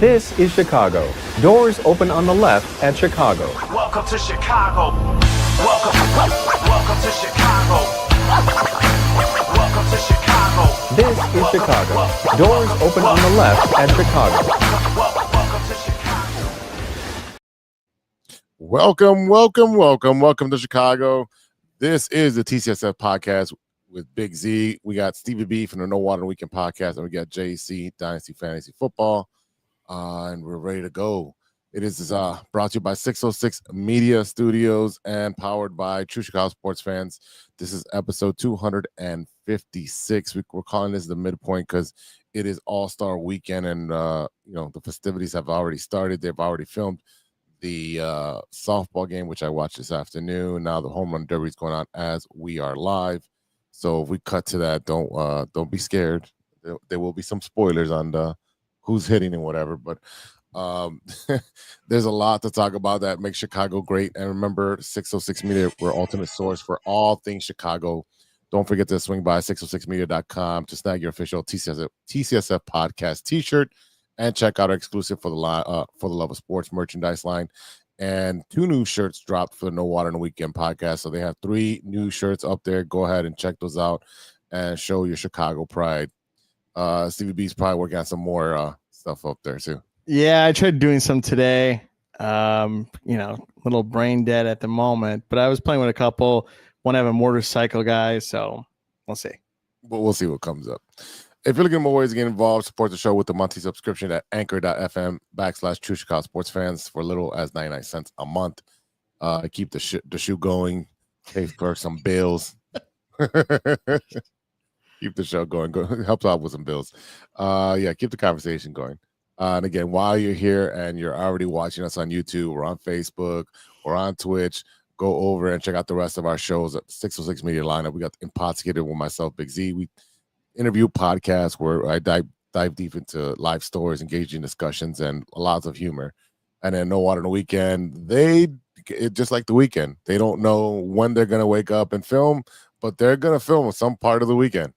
This is Chicago. Doors open on the left at Chicago. Welcome to Chicago. Welcome to Chicago. Welcome to Chicago. This is Chicago. Doors open on the left at Chicago. Welcome to Chicago. Welcome to Chicago. This is the TCSF podcast with Big Z. We got Stevie B from the No Water Weekend podcast, and we got JC Dynasty Fantasy Football. And we're ready to go. It is brought to you by 606 Media Studios and powered by True Chicago Sports Fans. This is episode 256. We're calling this the Midpoint because it is All-Star Weekend, and the festivities have already started. They've already filmed the softball game, which I watched this afternoon. Now the home run derby is going on as we are live. So if we cut to that, don't be scared. There will be some spoilers on the who's hitting and whatever, but there's a lot to talk about that makes Chicago great. And remember, 606 Media, we're ultimate source for all things Chicago. Don't forget to swing by 606media.com to snag your official TCSF podcast t-shirt and check out our exclusive for the Love of Sports merchandise line. And 2 new shirts dropped for the No Water in the Weekend podcast. So they have 3 new shirts up there. Go ahead and check those out and show your Chicago pride. Stevie B's probably working on some more stuff up there too. Yeah, I tried doing some today. Little brain dead at the moment, but I was playing with a couple. One have a motorcycle guy, so we'll see. But we'll see what comes up. If you're looking for more ways to get involved, support the show with the monthly subscription at anchor.fm/True Chicago Sports Fans for little as 99 cents a month. Keep the shoe going, pay for some bills. Keep the show going. Helps out with some bills. Keep the conversation going. And again, while you're here and you're already watching us on YouTube or on Facebook or on Twitch, go over and check out the rest of our shows at 606 Media lineup. We got Impossicated with myself, Big Z. We interview podcasts where I dive deep into live stories, engaging discussions, and lots of humor. And then No Water on the Weekend, just like the weekend. They don't know when they're going to wake up and film, but they're going to film some part of the weekend.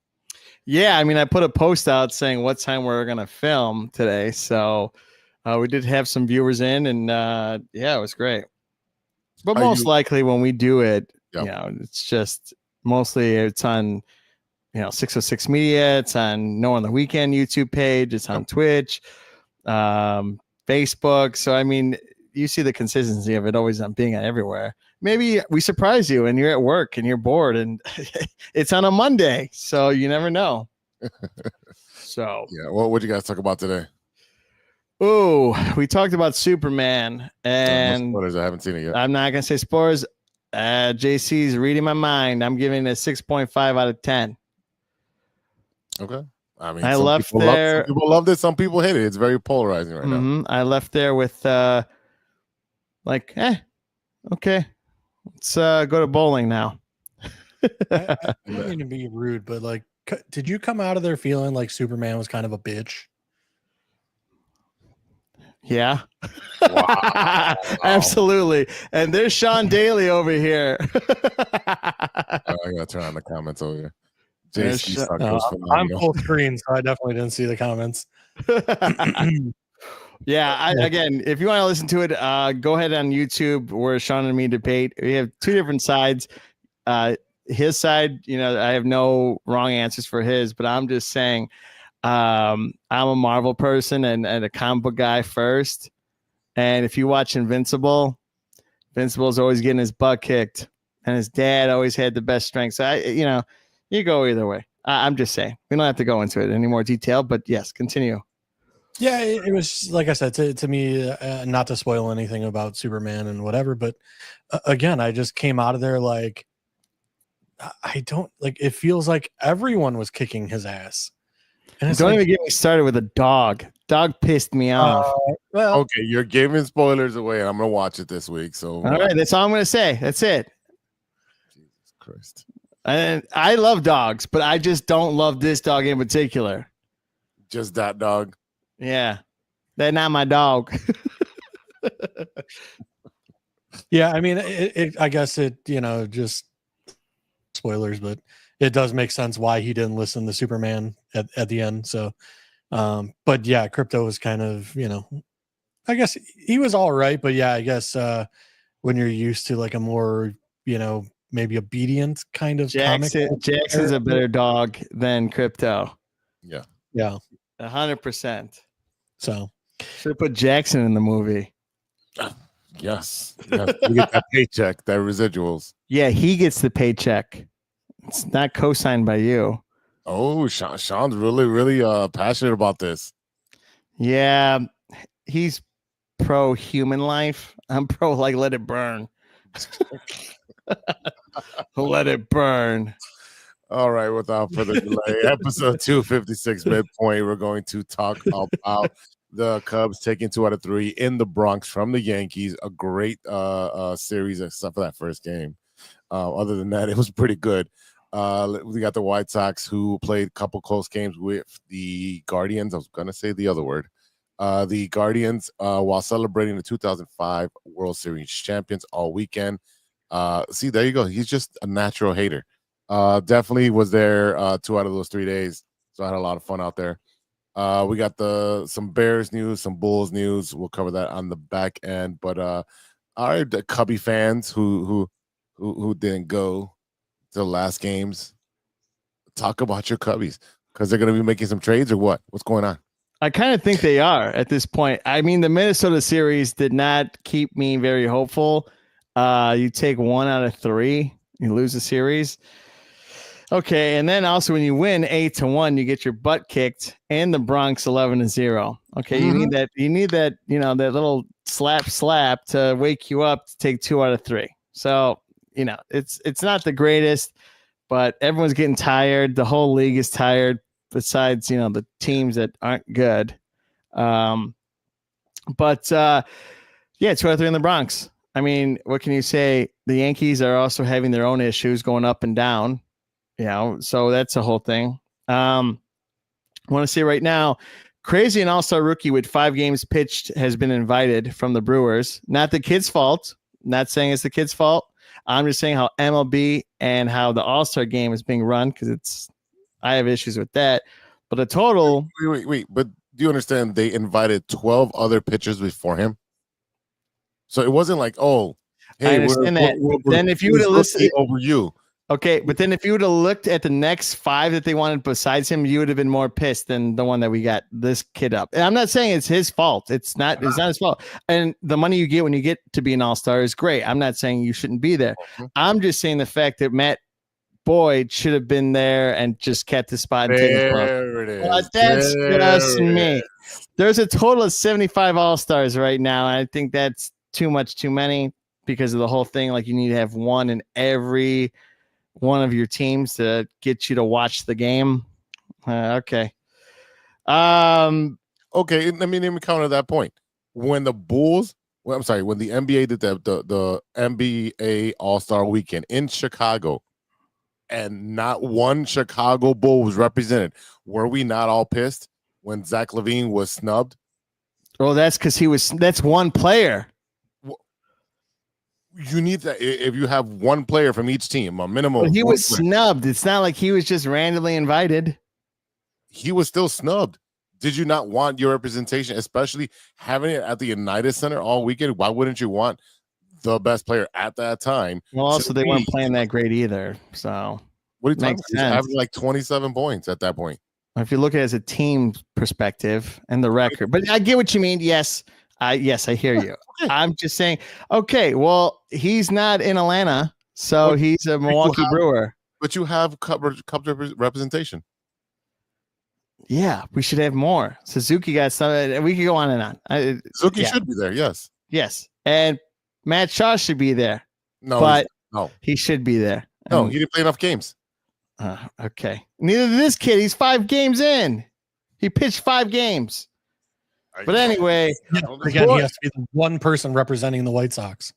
Yeah, I mean, I put a post out saying what time we're going to film today. So we did have some viewers in, and it was great. But most likely when we do it, it's just mostly it's on, 606 Media. It's on No on the Weekend YouTube page. It's on Twitch, Facebook. So, I mean, you see the consistency of it always on being everywhere. Maybe we surprise you and you're at work and you're bored and it's on a Monday. So you never know. So, yeah. What you guys talk about today? Oh, we talked about Superman and spoilers. I haven't seen it yet. I'm not going to say spoilers. JC's reading my mind. I'm giving it a 6.5 out of 10. Okay. I mean, some people love this. Some people hate it. It's very polarizing right now. I left there with okay. Let's go to bowling now. I don't mean to be rude, but did you come out of there feeling like Superman was kind of a bitch? Yeah. Wow. Absolutely. And there's Sean Daly over here. I gotta turn on the comments over here. I'm full screen, so I definitely didn't see the comments. Yeah, again, if you want to listen to it, go ahead on YouTube where Sean and me debate. We have 2 different sides. His side, I have no wrong answers for his, but I'm just saying I'm a Marvel person and a comic book guy first. And if you watch Invincible's always getting his butt kicked, and his dad always had the best strength. So, you go either way. I'm just saying. We don't have to go into it any more detail, but yes, continue. Yeah, it was like I said to me, not to spoil anything about Superman and whatever, but again, I just came out of there like I don't like. It feels like everyone was kicking his ass. And don't even get me started with a dog. Dog pissed me off. Okay, you're giving spoilers away, and I'm gonna watch it this week. So all right, that's all I'm gonna say. That's it. Jesus Christ. And I love dogs, but I just don't love this dog in particular. Just that dog. Yeah, they're not my dog. Yeah, I mean, I guess it, just spoilers, but it does make sense why he didn't listen to Superman at the end. So But yeah, crypto was kind of, I guess he was all right, but yeah, I guess when you're used to like a more, maybe obedient kind of Jackson's a better dog than crypto. Yeah. Yeah. 100%. So should have put Jackson in the movie. Yes. You get that paycheck, that residuals. Yeah, he gets the paycheck. It's not co-signed by you. Oh, Sean's really passionate about this. Yeah, he's pro human life. I'm pro like let it burn. Let it burn. All right, without further delay, episode 256 midpoint. We're going to talk about the Cubs taking 2 out of 3 in the Bronx from the Yankees. A great series, except for that first game. Other than that, it was pretty good. We got the White Sox, who played a couple close games with the Guardians. I was going to say the other word. The Guardians, while celebrating the 2005 World Series champions all weekend. See, there you go. He's just a natural hater. Definitely was there 2 out of those 3 days. So I had a lot of fun out there. We got some Bears news, some Bulls news. We'll cover that on the back end. But all right, the Cubby fans who didn't go to the last games, talk about your Cubbies, because they're going to be making some trades or what? What's going on? I kind of think they are at this point. I mean, the Minnesota series did not keep me very hopeful. You take 1 out of 3, you lose the series. Okay, and then also when you win 8-1, you get your butt kicked in the Bronx 11-0. Okay, you need that. You need that. That little slap to wake you up to take 2 out of 3. So it's not the greatest, but everyone's getting tired. The whole league is tired. Besides, the teams that aren't good. But 2 out of 3 in the Bronx. I mean, what can you say? The Yankees are also having their own issues going up and down. So that's a whole thing. I want to say right now, crazy an all-star rookie with 5 games pitched has been invited from the Brewers. Not the kid's fault. Not saying it's the kid's fault. I'm just saying how MLB and how the all-star game is being run, because I have issues with that. But a total. Wait. But do you understand they invited 12 other pitchers before him? So it wasn't like, oh, hey, I understand that. Then if you would have listened over you. Okay, but then if you would have looked at the next 5 that they wanted besides him, you would have been more pissed than the one that we got this kid up. And I'm not saying it's his fault. It's not his fault. And the money you get when you get to be an all-star is great. I'm not saying you shouldn't be there. I'm just saying the fact that Matt Boyd should have been there and just kept his spot. There it is. But that's just me. There's a total of 75 all-stars right now. And I think that's too many because of the whole thing. Like, you need to have one in every one of your teams to get you to watch the game. Okay. Okay. Let me counter that point. When the Bulls, when the NBA did the NBA All-Star Weekend in Chicago, and not one Chicago Bull was represented, were we not all pissed when Zach LaVine was snubbed? Well, that's because that's one player. You need that if you have one player from each team, a minimum. But he was snubbed. It's not like he was just randomly invited. He was still snubbed. Did you not want your representation, especially having it at the United Center all weekend? Why wouldn't you want the best player at that time? Well, also they weren't playing that great either. So what are you talking about? He's having like 27 points at that point. If you look at it as a team perspective and the record, but I get what you mean. Yes, I hear you. Okay. I'm just saying, okay, well, he's not in Atlanta, so he's a Milwaukee Brewer. But you have cup representation. Yeah, we should have more. Suzuki got some. We could go on and on. Suzuki should be there. Yes. Yes, and Matt Shaw should be there. No, but he should be there. No, he didn't play enough games. Okay. Neither did this kid. He's 5 games in. He pitched 5 games. But anyway, again, he has to be the one person representing the White Sox.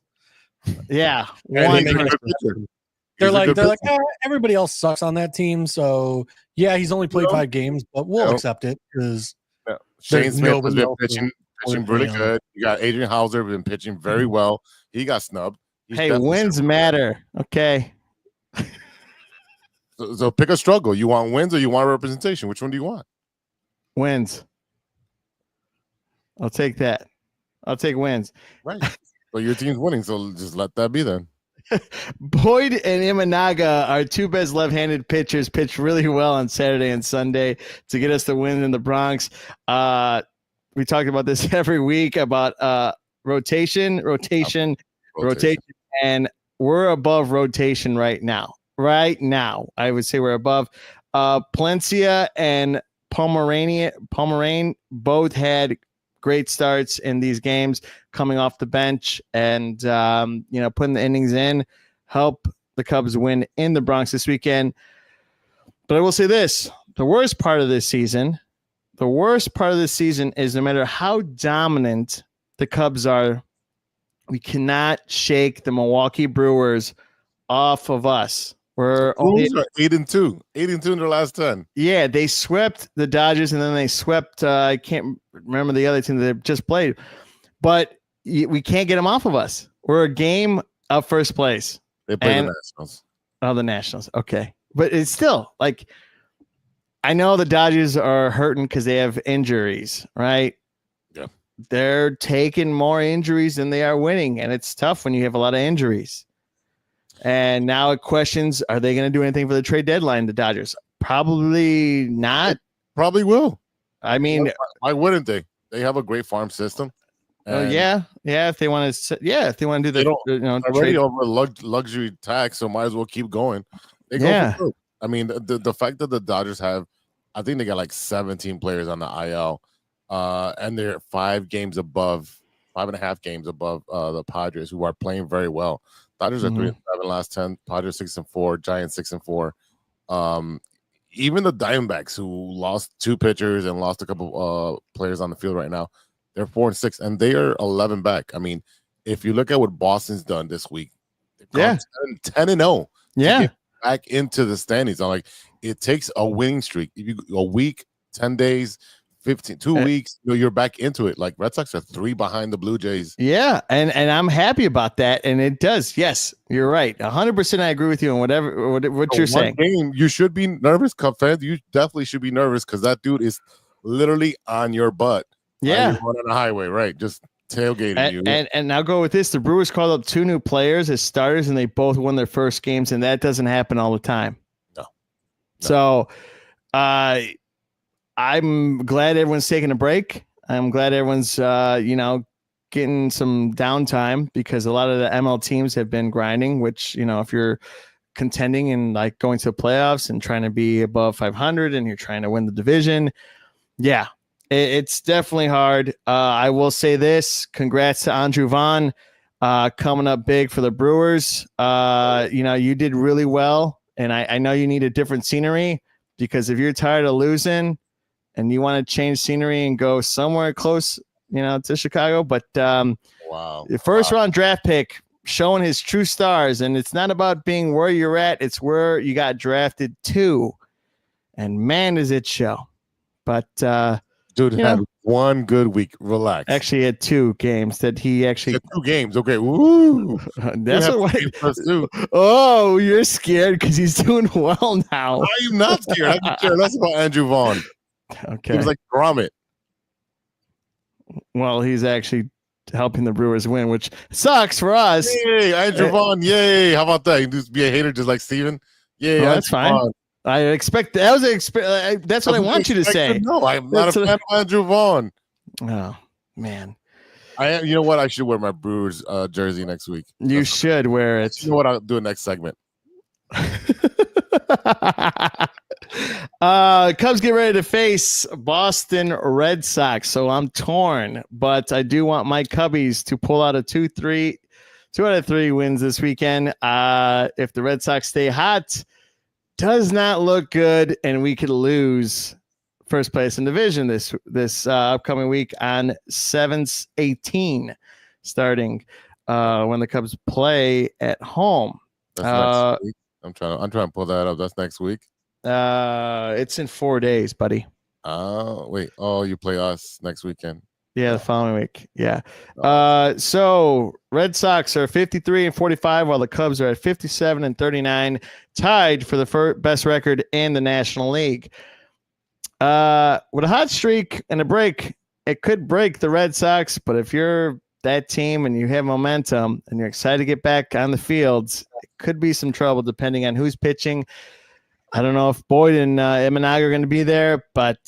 Yeah, they're like everybody else sucks on that team. So yeah, he's only played 5 games, but we'll accept it because Shane Smith has been pitching really good. You got Adrian Hauser been pitching very well. He got snubbed. Hey, wins matter. Okay. So pick a struggle. You want wins or you want representation? Which one do you want? Wins. I'll take that. I'll take wins. Right. But your team's winning, so just let that be then. Boyd and Imanaga, our two best left-handed pitchers, pitched really well on Saturday and Sunday to get us the win in the Bronx. We talked about this every week about rotation, and we're above rotation right now. Right now, I would say we're above. Palencia and Pomeranian both had great starts in these games coming off the bench and, putting the innings in, help the Cubs win in the Bronx this weekend. But I will say this, the worst part of this season is no matter how dominant the Cubs are, we cannot shake the Milwaukee Brewers off of us. We're only 8-2 in their last 10. Yeah, they swept the Dodgers and then they swept. I can't remember the other team that they just played, but we can't get them off of us. We're a game of first place. They play the Nationals. Oh, the Nationals. Okay, but it's still like I know the Dodgers are hurting because they have injuries, right? Yeah, they're taking more injuries than they are winning, and it's tough when you have a lot of injuries. And now it questions, are they going to do anything for the trade deadline, the Dodgers? Probably not. Probably will. I mean, why wouldn't they? They have a great farm system. Yeah. If they want to, if they want to do the, already over luxury tax, so might as well keep going. They go for it. I mean, the fact that the Dodgers have, I think they got like 17 players on the IL, and they're 5.5 games above the Padres, who are playing very well. Dodgers are 3-7 last 10. Padres 6-4. Giants 6-4. Even the Diamondbacks, who lost 2 pitchers and lost a couple players on the field right now, they're 4-6, and they are 11 back. I mean, if you look at what Boston's done this week, 10-0. Yeah, get back into the standings. I'm like, it takes a winning streak. If you a week, 10 days, 2 weeks, you're back into it. Like Red Sox are 3 behind the Blue Jays. Yeah, and I'm happy about that. And it does. Yes, you're right. 100%. I agree with you on what you're saying. Game, you should be nervous, Cub fans. You definitely should be nervous because that dude is literally on your butt. Yeah, on the highway, right? Just tailgating you. And I'll go with this. The Brewers called up 2 new players as starters, and they both won their first games, and that doesn't happen all the time. No. So, I'm glad everyone's taking a break. I'm glad everyone's, getting some downtime because a lot of the ML teams have been grinding, which, if you're contending and like going to the playoffs and trying to be above 500 and you're trying to win the division. Yeah, it's definitely hard. I will say this. Congrats to Andrew Vaughn coming up big for the Brewers. You did really well. And I know you need a different scenery because if you're tired of losing, and you want to change scenery and go somewhere close, to Chicago. But the first round draft pick showing his true stars. And it's not about being where you're at. It's where you got drafted to. And man, does it show. But dude had one good week. Relax. Actually, he had 2 games that he actually. 2 games. Okay. Woo. That's what. Oh, you're scared because he's doing well now. I'm not scared. I'm scared less about Andrew Vaughn. Okay. He was like Gromit. Well, he's actually helping the Brewers win, which sucks for us. Yay, Andrew Vaughn. Yay. How about that? You just be a hater just like Steven. Yeah, that's fine. Vaughn. I expect that was that's what I want you to say. No, I'm not a fan of Andrew Vaughn. Oh, man. You know what? I should wear my Brewers jersey next week. You should wear it. You know what? I'll do next segment. Cubs get ready to face Boston Red Sox, so I'm torn, but I do want my Cubbies to pull out a 2 out of 3 wins this weekend. If the Red Sox stay hot, does not look good, and we could lose first place in division this upcoming week on 7/18, starting when the Cubs play at home. That's next week. I'm trying to pull that up. That's next week. It's in 4 days, buddy. Wait. Oh, you play us next weekend. Yeah, the following week. Yeah. So Red Sox are 53-45, while the Cubs are at 57-39, tied for the best record in the National League. with a hot streak and a break, it could break the Red Sox. But if you're that team and you have momentum and you're excited to get back on the fields, it could be some trouble depending on who's pitching. I don't know if Boyd and Imanaga are going to be there, but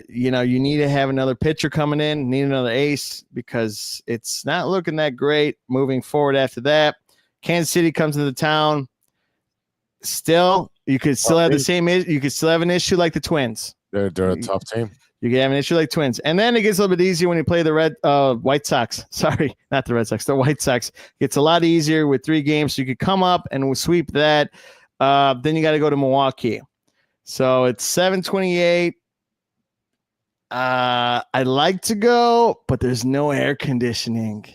you need to have another pitcher coming in, need another ace, because it's not looking that great moving forward after that. Kansas City comes into town. Still, you could still have the same. You could still have an issue like the Twins. They're a tough team. You can have an issue like Twins, and then it gets a little bit easier when you play the White Sox. Sorry, not the Red Sox. The White Sox. It's a lot easier with 3 games, so you could come up and sweep that. Then you got to go to Milwaukee. So it's 7:28. I'd like to go, but there's no air conditioning.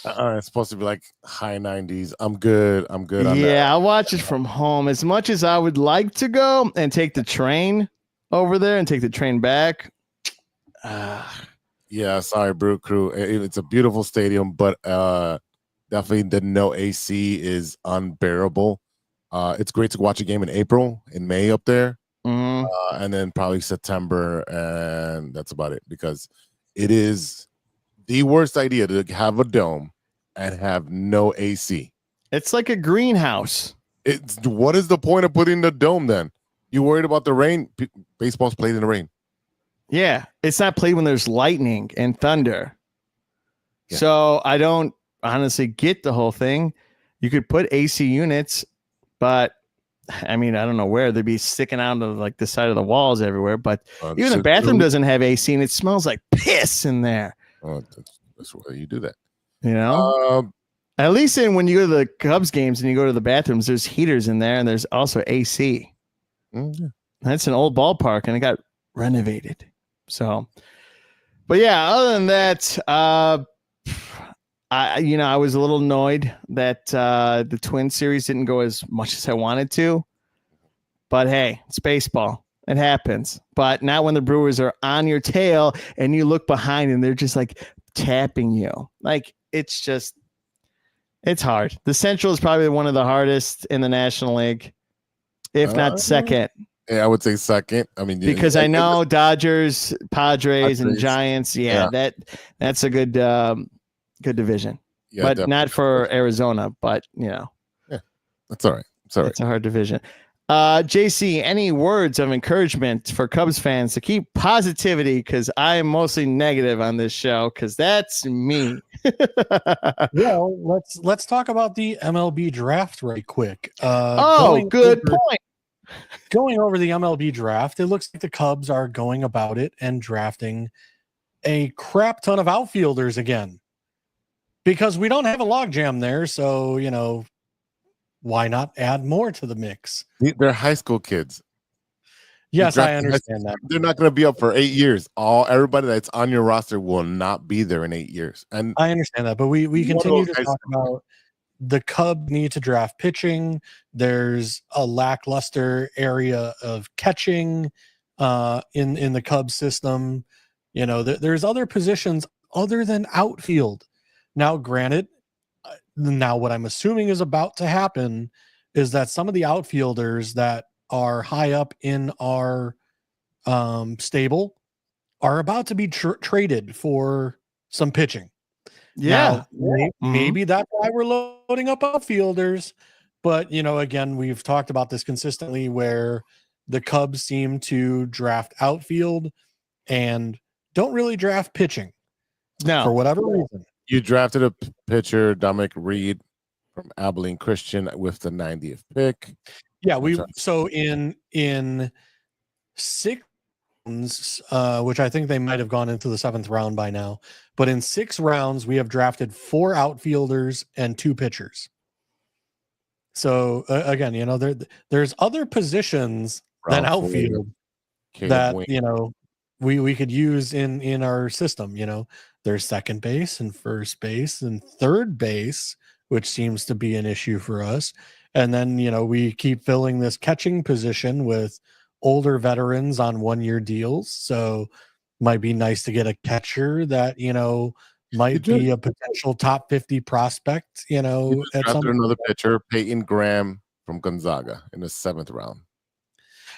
It's supposed to be like high 90s. I'm good on that. Yeah, I'll watch it from home. As much as I would like to go and take the train over there and take the train back. Yeah, sorry, Brew Crew. It's a beautiful stadium, but definitely the no AC is unbearable. It's great to watch a game in May up there, and then probably September, and that's about it, because it is the worst idea to have a dome and have no AC. It's like a greenhouse. What is the point of putting the dome then? You worried about the rain? Baseball's played in the rain. Yeah, it's not played when there's lightning and thunder. Yeah. So I don't honestly get the whole thing. You could put AC units, but I mean, I don't know where they'd be sticking out of like the side of the walls everywhere. But even the bathroom doesn't have AC, and it smells like piss in there. Oh, that's why you do that. You know, at least when you go to the Cubs games and you go to the bathrooms, there's heaters in there, and there's also AC. Yeah. That's an old ballpark, and it got renovated. So, but yeah, other than that, I was a little annoyed that the Twin series didn't go as much as I wanted to. But hey, it's baseball. It happens. But not when the Brewers are on your tail and you look behind and they're just like tapping you. Like, it's hard. The Central is probably one of the hardest in the National League, if not second. Yeah, I would say second. I mean, because I know Dodgers, Padres, and Giants. Yeah, that's a good division. Yeah, but definitely. Not for Arizona. But yeah, that's all right. Sorry, it's a hard division. JC, any words of encouragement for Cubs fans to keep positivity? Because I am mostly negative on this show, because that's me. Well, let's talk about the MLB draft right quick. Good point. Going over the MLB draft, it looks like the Cubs are going about it and drafting a crap ton of outfielders again, because we don't have a logjam there. So, why not add more to the mix? They're high school kids. Yes, I understand that. They're not going to be up for 8 years. Everybody that's on your roster will not be there in 8 years. And I understand that, but we continue to talk about the Cubs need to draft pitching. There's a lackluster area of catching in the Cubs system. There's other positions other than outfield. Now, granted, what I'm assuming is about to happen is that some of the outfielders that are high up in our stable are about to be traded for some pitching. Yeah. Now, maybe that's why we're loading up outfielders. But, again, we've talked about this consistently, where the Cubs seem to draft outfield and don't really draft pitching. No. For whatever reason. You drafted a pitcher, Dominic Reed from Abilene Christian, with the 90th pick. Yeah, so in 6 rounds, which I think they might have gone into the 7th round by now, but in 6 rounds we have drafted 4 outfielders and 2 pitchers. So again, there's other positions than outfield that we could use in our system. There's second base and first base and third base, which seems to be an issue for us. And then, we keep filling this catching position with older veterans on 1-year deals. So might be nice to get a catcher that, might be a potential top 50 prospect, at some another pitcher, Peyton Graham from Gonzaga, in the 7th round.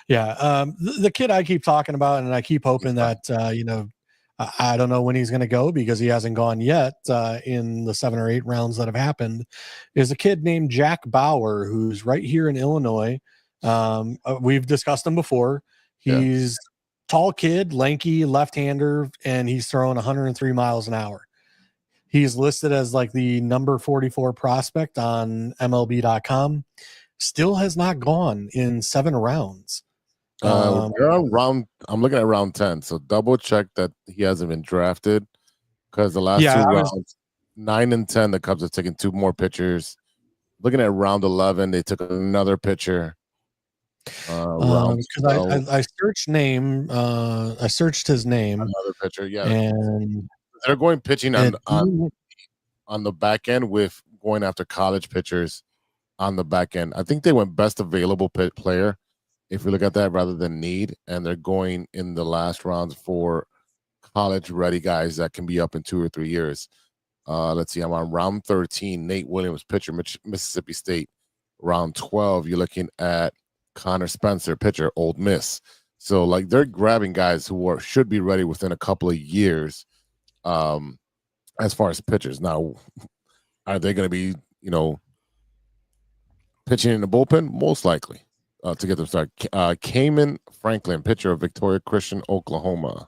Yeah, the kid I keep talking about, and I keep hoping that I don't know when he's going to go because he hasn't gone yet in the 7 or 8 rounds that have happened. Is a kid named Jack Bauer who's right here in Illinois. We've discussed him before. He's tall kid, lanky, left-hander, and he's throwing 103 miles an hour. He's listed as like the number 44 prospect on MLB.com. Still has not gone in 7 rounds. We're on round. I'm looking at round 10, so double check that he hasn't been drafted because the last 2 rounds, 9 and 10, the Cubs have taken 2 more pitchers. Looking at round 11, they took another pitcher. Because I searched name, I searched his name, another pitcher, and they're going pitching on the back end with going after college pitchers on the back end. I think they went best available player. If we look at that rather than need, and they're going in the last rounds for college-ready guys that can be up in 2 or 3 years. Let's see, I'm on round 13. Nate Williams, pitcher, Mississippi State. Round 12, you're looking at Connor Spencer, pitcher, Ole Miss. So, like, they're grabbing guys who should be ready within a couple of years as far as pitchers. Now, are they going to be, pitching in the bullpen? Most likely. To get them started, Kamen Franklin, pitcher of Victoria Christian, Oklahoma.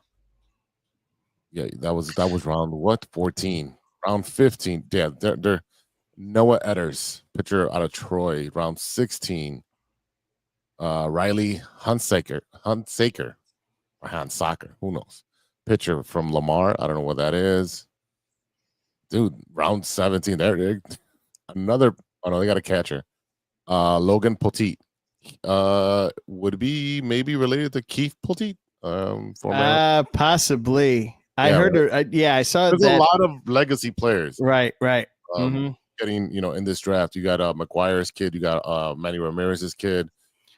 Yeah, that was round 14, round 15. Yeah, they're Noah Edders, pitcher out of Troy, round 16. Riley Hunsaker, or Hansaker, who knows? Pitcher from Lamar, I don't know what that is. Dude, round 17. There, another. Oh no, they got a catcher. Logan Poteet. Would be maybe related to Keith Poteet. Possibly. I heard her. I saw there's that. A lot of legacy players. Right. Getting in this draft. You got McGuire's kid. You got Manny Ramirez's kid.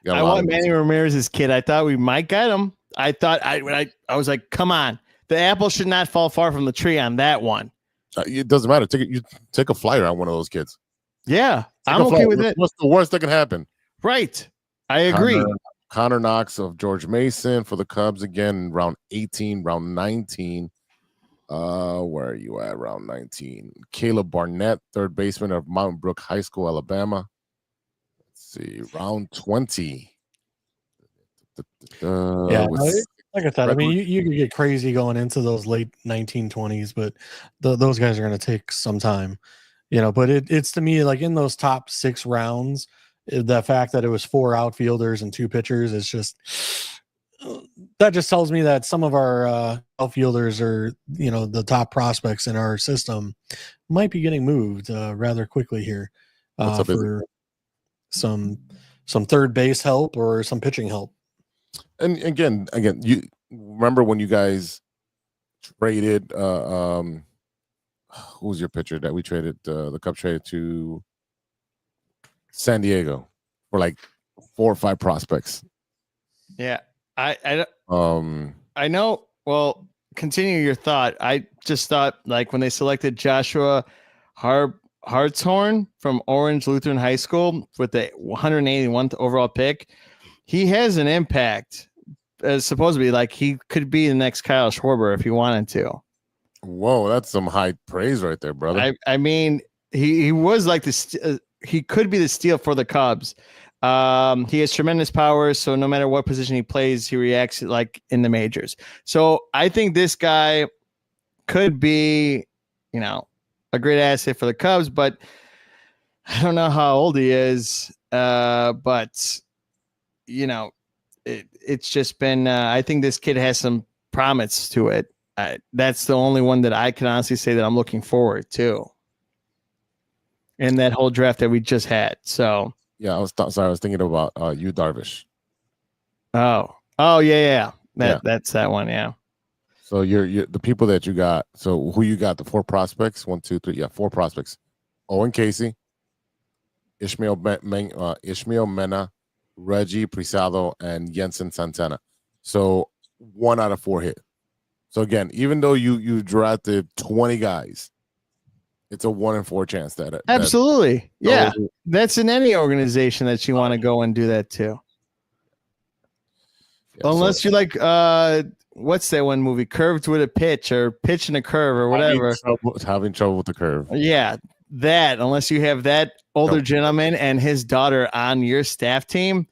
I want Manny Ramirez's kid. I thought we might get him. I thought I was like, come on, the apple should not fall far from the tree on that one. It doesn't matter. Take a flyer on one of those kids. Yeah, I'm okay with it. What's the worst that can happen? Right. I agree. Connor Knox of George Mason for the Cubs again, round 18, round 19. Where are you at? Round 19. Caleb Barnett, third baseman of Mountain Brook High School, Alabama. Let's see, round 20. Like I said, I mean, you could get crazy going into those late 1920s, but those guys are going to take some time, But it's to me like in those top 6 rounds. The fact that it was 4 outfielders and 2 pitchers is just that just tells me that some of our outfielders are the top prospects in our system might be getting moved rather quickly here for some third base help or some pitching help. And again, you remember when you guys traded who's your pitcher that we traded the Cubs traded to San Diego for like 4 or 5 prospects. Yeah. I know. Well, continue your thought. I just thought like when they selected Joshua Hartshorn from Orange Lutheran High School with the 181th overall pick, he has an impact. Supposedly, like he could be the next Kyle Schwarber if he wanted to. Whoa, that's some high praise right there, brother. I mean, he was like this. He could be the steal for the Cubs. He has tremendous power, so no matter what position he plays, he reacts like in the majors. So I think this guy could be, a great asset for the Cubs, but I don't know how old he is. But it's just been. I think this kid has some promise to it. That's the only one that I can honestly say that I'm looking forward to. In that whole draft that we just had. So yeah, I was thinking about Yu Darvish. Oh yeah. That's that one. Yeah. So you're the people that you got. So who you got? The 4 prospects? 1, 2, 3. Yeah, 4 prospects. Owen Casey, Ishmael Mena, Reggie Prisado, and Jensen Santana. So 1 out of 4 hit. So again, even though you drafted 20 guys, it's a 1 in 4 chance that absolutely. Yeah. That's in any organization that you want to go and do that too. Yeah, Unless so you like what's that one movie? Curved with a Pitch or Pitch and a Curve or whatever. having trouble with the curve. Yeah, that unless you have that older Nope. gentleman and his daughter on your staff team,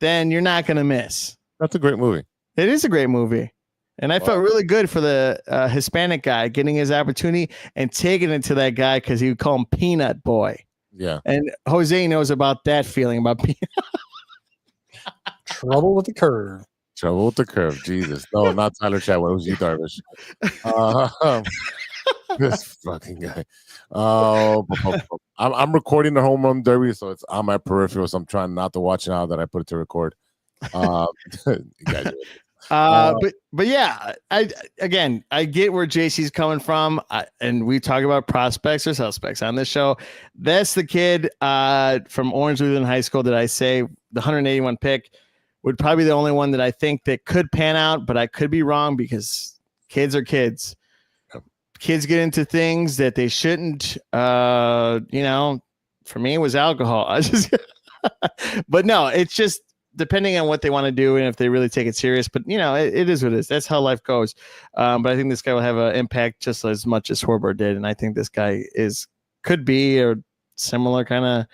then you're not going to miss. That's a great movie. It is a great movie. And I felt really good for the Hispanic guy getting his opportunity and taking it to that guy because he would call him Peanut Boy. Yeah. And Jose knows about that feeling about Peanut. Trouble with the curve. Trouble with the curve. Jesus. No, not Tyler Chadwick. It was you, Darvish. This fucking guy. I'm recording the home run derby, so it's on my peripheral. So I'm trying not to watch now that I put it to record. You guys do it. But yeah, I get where JC's coming from, and we talk about prospects or suspects on this show. That's the kid from Orange Lutheran High School that I say the 181 pick would probably be the only one that I think that could pan out, but I could be wrong because kids are kids. Kids get into things that they shouldn't. For me, it was alcohol. But no, it's just depending on what they want to do and if they really take it serious. But it is what it is. That's how life goes. But I think this guy will have an impact just as much as Schwarber did, and I think this guy could be a similar kind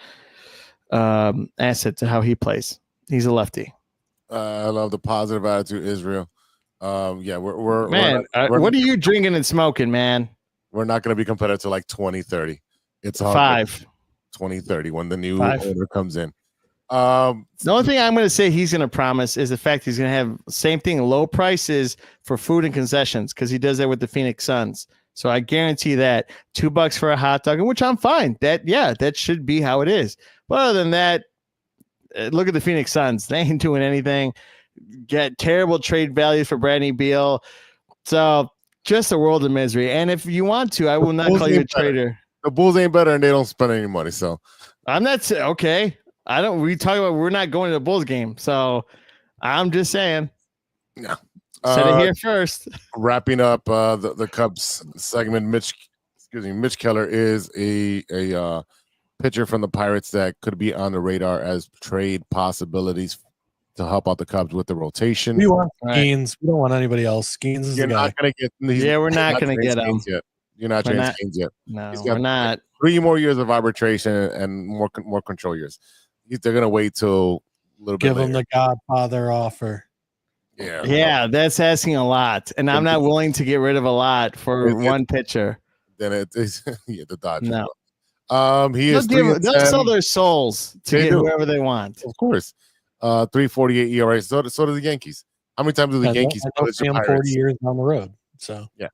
of asset to how he plays. He's a lefty. I love the positive attitude, Israel. We're Man, what are you drinking and smoking, man? We're not going to be competitive till like 2030. It's all 2030 when the new owner comes in. The only thing I'm going to say he's going to promise is the fact he's going to have same thing, low prices for food and concessions because he does that with the Phoenix Suns. So I guarantee that $2 for a hot dog, which I'm fine. That should be how it is. But other than that, look at the Phoenix Suns. They ain't doing anything. Get terrible trade values for Bradley Beal. So just a world of misery. And if you want to, I will not call you a trader. The Bulls ain't better and they don't spend any money. So I'm not okay. We talk about we're not going to the Bulls game. So I'm just saying. Yeah. Said it here first. Wrapping up the Cubs segment, Mitch Keller is a pitcher from the Pirates that could be on the radar as trade possibilities to help out the Cubs with the rotation. We want Skeens. We don't want anybody else. Skeens is You're the guy. not going to get. We're not going to get him yet. You're not trading Skeens yet. No, He's got we're not. 3 more years of arbitration and more control years. They're going to wait till a little bit. Give him the Godfather offer. Yeah, that's asking a lot, and I'm not willing to get rid of a lot for one pitcher. Then it's the Dodgers. No, he is. They'll sell their souls to get whoever they want. Of course. 3.48 ERA. So do the Yankees. How many times do the Yankees play the 40 years on the road? So yeah.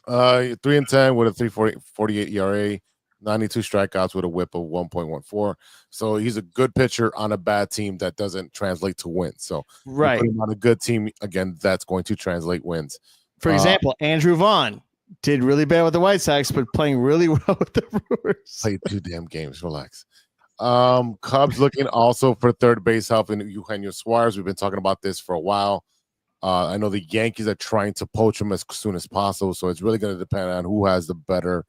3-10 with a 3.48 ERA. 92 strikeouts with a whip of 1.14. So he's a good pitcher on a bad team that doesn't translate to wins. So right on a good team, again, that's going to translate wins. For example, Andrew Vaughn did really bad with the White Sox, but playing really well with the Brewers. Played 2 damn games. Relax. Cubs looking also for third base help in Eugenio Suarez. We've been talking about this for a while. I know the Yankees are trying to poach him as soon as possible. So it's really going to depend on who has the better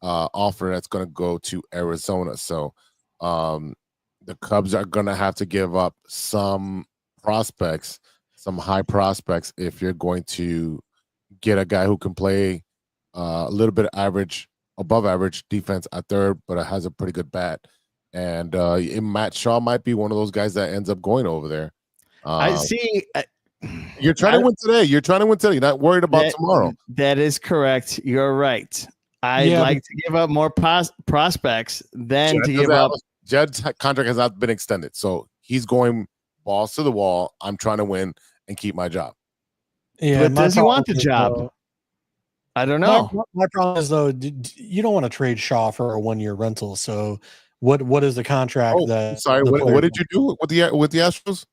offer that's going to go to Arizona. So the Cubs are going to have to give up some prospects, some high prospects, if you're going to get a guy who can play a little bit average, above average defense at third, but it has a pretty good bat. And Matt Shaw might be one of those guys that ends up going over there. I see. You're trying to win today. You're not worried about tomorrow. That is correct. You're right. I'd like to give up more prospects than to give up. Jed's contract has not been extended, so he's going balls to the wall. I'm trying to win and keep my job. Yeah, but does he want the job? I don't know. My problem is though, you don't want to trade Shaw for a 1-year rental. So what is the contract that? Sorry, what did you do with the Astros?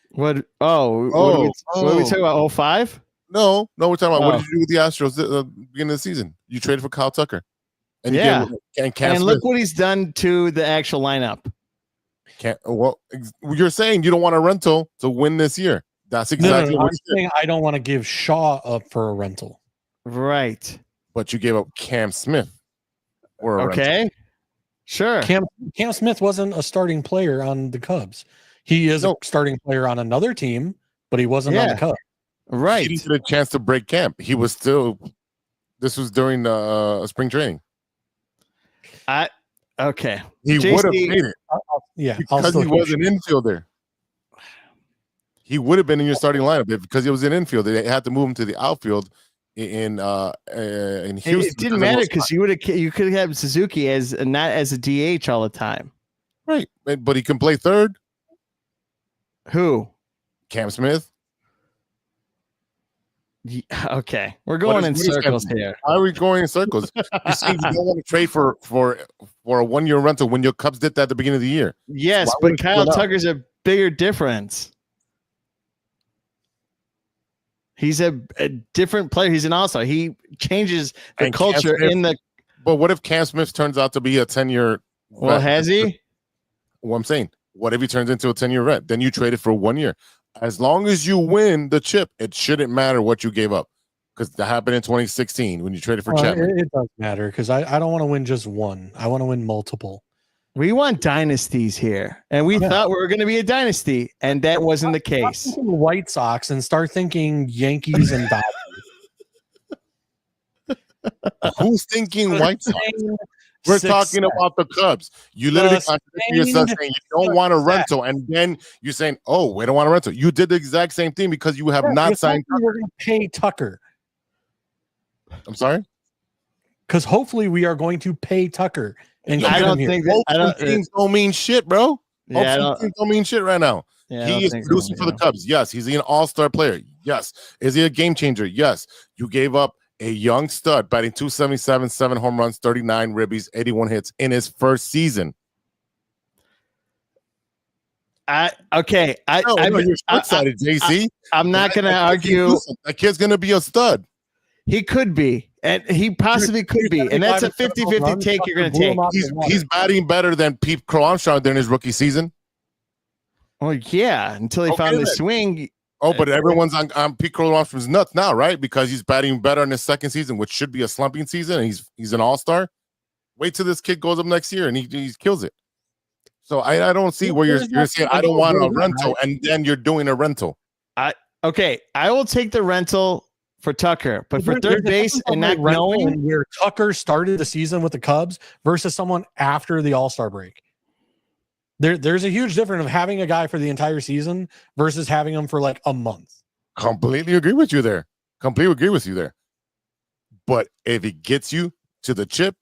What? What are we talking about? 05? No, we're talking about what did you do with the Astros at the beginning of the season? You traded for Kyle Tucker. And and look what he's done to the actual lineup. You're saying you don't want a rental to win this year. That's exactly what I'm saying. I don't want to give Shaw up for a rental. Right. But you gave up Cam Smith. Okay. Sure. Cam Smith wasn't a starting player on the Cubs. He is No. a starting player on another team, but he wasn't on the Yeah. Cubs. Right. He didn't get a chance to break camp. He was still. This was during the spring training. Okay. He JC would have made it I'll because still he keep was an infielder. He would have been in your starting lineup because he was an infielder. They had to move him to the outfield in Houston. It didn't matter because you could have Suzuki as not as a DH all the time. right, but he can play third. Who? Cam Smith. Okay, we're going in circles here. Why are we going in circles? You're saying you don't want to trade for a 1 year rental when your Cubs did that at the beginning of the year. Yes, Why would but it Kyle split up? Tucker's a bigger difference. He's a different player. He's an all-star. He changes the And culture Cam Smith- in the. But what if Cam Smith turns out to be a 10-year? Well, has he? What I'm saying, what if he turns into a 10-year vet? Then you trade it for 1 year. As long as you win the chip, it shouldn't matter what you gave up. Because that happened in 2016 when you traded for Chapman. It does matter because I don't want to win just one. I want to win multiple. We want dynasties here, and we thought we were going to be a dynasty, and that wasn't the case. Stop thinking White Sox and start thinking Yankees and Dodgers. Who's thinking White Sox? We're talking about the Cubs. You literally contradicted yourself saying you don't want a rental, and then you're saying, "Oh, we don't want a rental." You did the exact same thing because you have not signed. We're going to pay Tucker. I'm sorry. Because hopefully we are going to pay Tucker. And I don't think that. I don't. Things don't mean shit, bro. Yeah, Things don't mean shit right now. Yeah, he is producing for the Cubs. Yes. He's an all-star player. Yes. Is he a game changer? Yes. You gave up a young stud batting 277, 7 home runs, 39 ribbies, 81 hits in his first season. You're short-sighted, JC. I'm not going to argue. That kid's going to be a stud. He could be, and he possibly could be, and that's a 50-50 take you're going to take. He's batting better than Pete Crow Armstrong during his rookie season. Well, yeah, until he found the swing. Oh, but everyone's on Pete Crow Armstrong's nuts now, right? Because he's batting better in his second season, which should be a slumping season, and he's an all-star. Wait till this kid goes up next year and he kills it. So I don't see where you're saying I don't want a rental, and then you're doing a rental. I will take the rental for Tucker, but for third base and not knowing where Tucker started the season with the Cubs versus someone after the All-Star break. There's a huge difference of having a guy for the entire season versus having him for like a month. Completely agree with you there. But if it gets you to the chip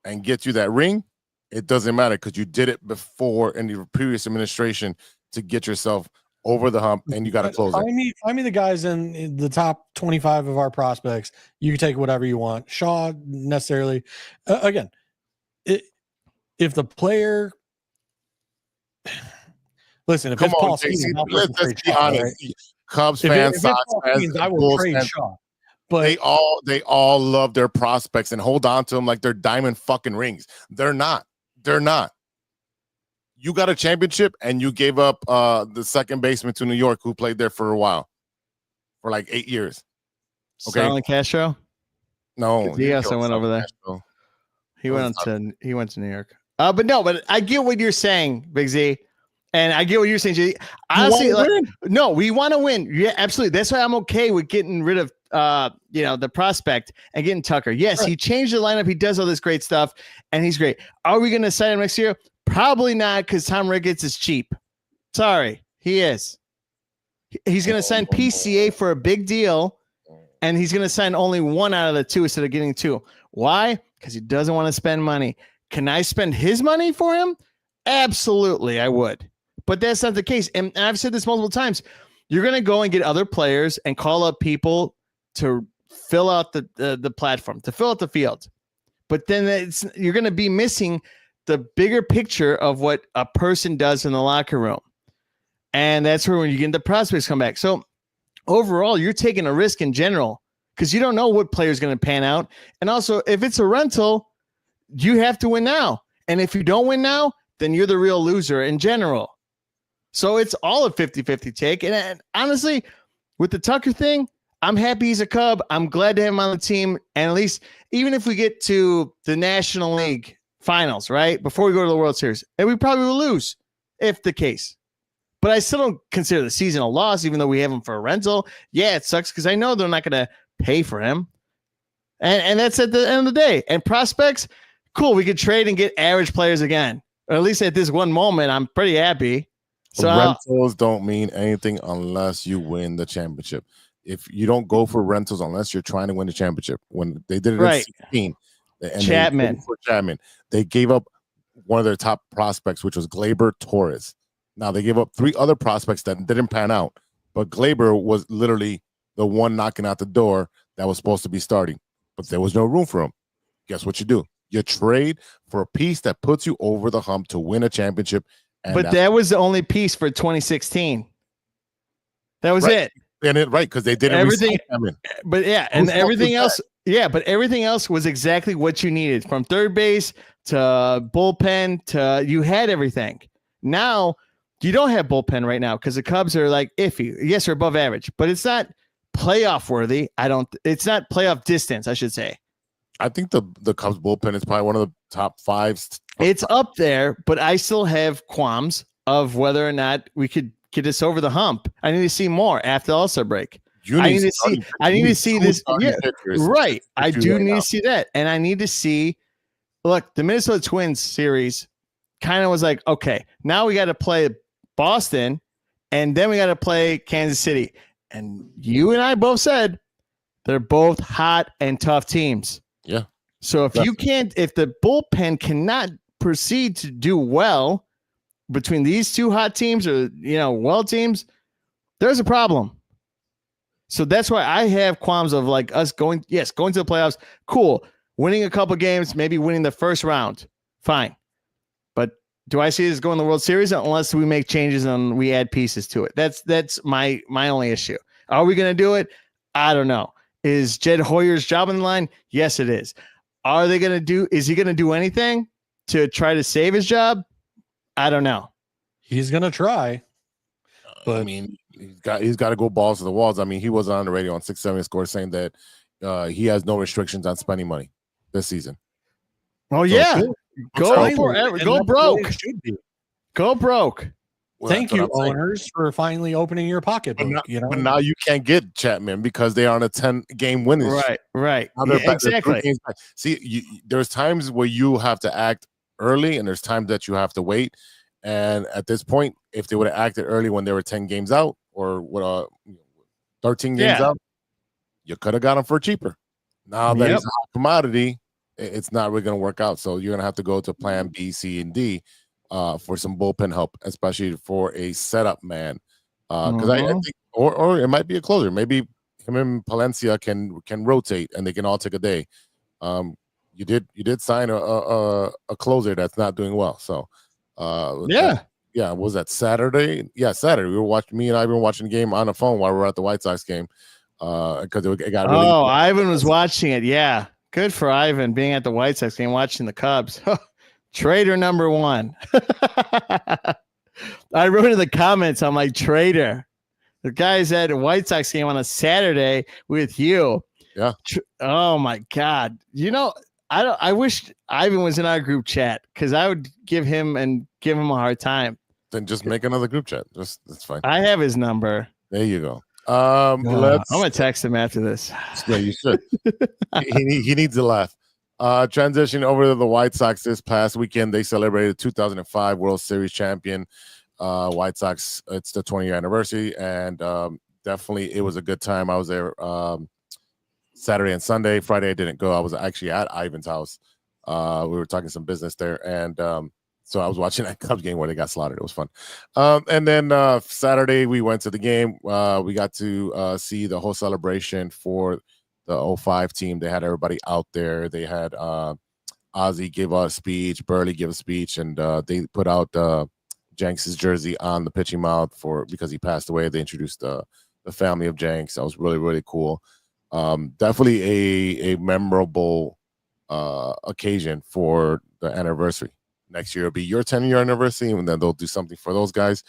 and gets you that ring, it doesn't matter because you did it before in the previous administration to get yourself over the hump, and you got to close it. I mean, the guys in the top 25 of our prospects, you can take whatever you want. Shaw, necessarily. Again, if the player... Listen, if it's Paul Stevens, let's be honest. Right? Cubs fans, Sox fans, I will trade Shaw. But they all love their prospects and hold on to them like they're diamond fucking rings. They're not. You got a championship and you gave up the second baseman to New York who played there for a while, for like 8 years. Okay, Starlin Castro. No, he also went over there. Castro. He went to New York. But I get what you're saying, Big Z, and I get what you're saying, J. Honestly, we want to win. Yeah, absolutely. That's why I'm okay with getting rid of the prospect and getting Tucker. Yes, He changed the lineup. He does all this great stuff, and he's great. Are we going to sign him next year? Probably not, because Tom Ricketts is cheap. Sorry, he is. He's going to sign PCA for a big deal, and he's going to sign only one out of the two instead of getting two. Why? Because he doesn't want to spend money. Can I spend his money for him? Absolutely, I would. But that's not the case. And I've said this multiple times. You're going to go and get other players and call up people to fill out the platform, to fill out the field. But then you're going to be missing the bigger picture of what a person does in the locker room. And that's where when you get the prospects come back. So overall, you're taking a risk in general because you don't know what player is going to pan out. And also, if it's a rental, you have to win now. And if you don't win now, then you're the real loser in general. So it's all a 50-50 take. And honestly, with the Tucker thing, I'm happy he's a Cub. I'm glad to have him on the team. And at least, even if we get to the National League Finals, right, before we go to the World Series, and we probably will lose if the case. but I still don't consider the season a loss, even though we have him for a rental. Yeah, it sucks because I know they're not going to pay for him. And that's at the end of the day. And prospects, cool. We could trade and get average players again. Or at least at this one moment, I'm pretty happy. So rentals don't mean anything unless you win the championship. If you don't go for rentals unless you're trying to win the championship. When they did it in 16, and Chapman, they gave up one of their top prospects, which was Gleyber Torres. Now they gave up 3 other prospects that didn't pan out, but Gleyber was literally the one knocking out the door that was supposed to be starting, but there was no room for him. Guess what you do? You trade for a piece that puts you over the hump to win a championship. But that was the only piece for 2016. That was it. And because they didn't everything. But everything else. That? Yeah, but everything else was exactly what you needed, from third base to bullpen to you had everything. Now you don't have bullpen right now because the Cubs are like iffy. Yes, they're above average, but it's not playoff worthy. It's not playoff distance, I should say. I think the Cubs bullpen is probably one of the top 5. It's up there, but I still have qualms of whether or not we could get us over the hump. I need to see more after the All-Star break. I need to see this. Yeah, right. I do need to see that. And I need to see, look, the Minnesota Twins series kind of was like, okay, now we got to play Boston and then we got to play Kansas City. And you and I both said they're both hot and tough teams. Yeah. So if the bullpen cannot proceed to do well between these 2 hot teams or, teams, there's a problem. So that's why I have qualms of like us going to the playoffs. Cool. Winning a couple games, maybe winning the first round. Fine. But do I see this going to the World Series unless we make changes and we add pieces to it? That's my only issue. Are we going to do it? I don't know. Is Jed Hoyer's job on the line? Yes, it is. Is he going to do anything to try to save his job? I don't know. He's going to try. But I mean, he's got to go balls to the walls. I mean, he was on the radio on 670 Score saying that he has no restrictions on spending money this season. Oh, yeah. Go broke. Go broke. Well, thank you, owners, for finally opening your pocketbook. But now you can't get Chapman because they are on a 10-game winning streak. Right. Exactly. See, there's times where you have to act early, and there's times that you have to wait. And at this point, if they would have acted early when they were 10 games out or 13 games out, you could have got him for cheaper. Now that he's a hot commodity, it's not really going to work out. So you're going to have to go to plan B, C, and D for some bullpen help, especially for a setup man. Because I think, or it might be a closer. Maybe him and Palencia can rotate and they can all take a day. You did sign a closer that's not doing well. So was that Saturday? Yeah, Saturday. Me and Ivan were watching the game on the phone while we were at the White Sox game. Because it got really Ivan was watching it. Yeah. Good for Ivan being at the White Sox game, watching the Cubs. Traitor number 1. I wrote in the comments, I'm like, traitor. The guy's at a White Sox game on a Saturday with you. Yeah. Oh my God. I wish Ivan was in our group chat because I would give him a hard time. Then just make another group chat. That's fine. I have his number. There you go. I'm gonna text him after this. Yeah, you should. he needs to laugh. Transition over to the White Sox this past weekend. They celebrated 2005 World Series champion White Sox. It's the 20-year anniversary, and definitely it was a good time. I was there Saturday and Sunday. Friday I didn't go. I was actually at Ivan's house. We were talking some business there, and so I was watching that Cubs game where they got slaughtered. It was fun. And then Saturday we went to the game. We got to see the whole celebration for the 05 team. They had everybody out there. They had Ozzie give a speech, Burley give a speech, and they put out Jenks's jersey on the pitching mound because he passed away. They introduced the family of Jenks. That was really, really cool. Definitely a memorable occasion for the anniversary. Next year will be your 10-year anniversary, and then they'll do something for those guys.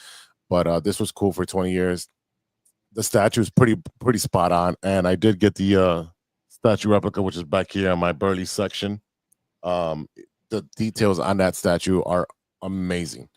But this was cool for 20 years. The statue is pretty spot on, and I did get the statue replica, which is back here on my Burley section. The details on that statue are amazing.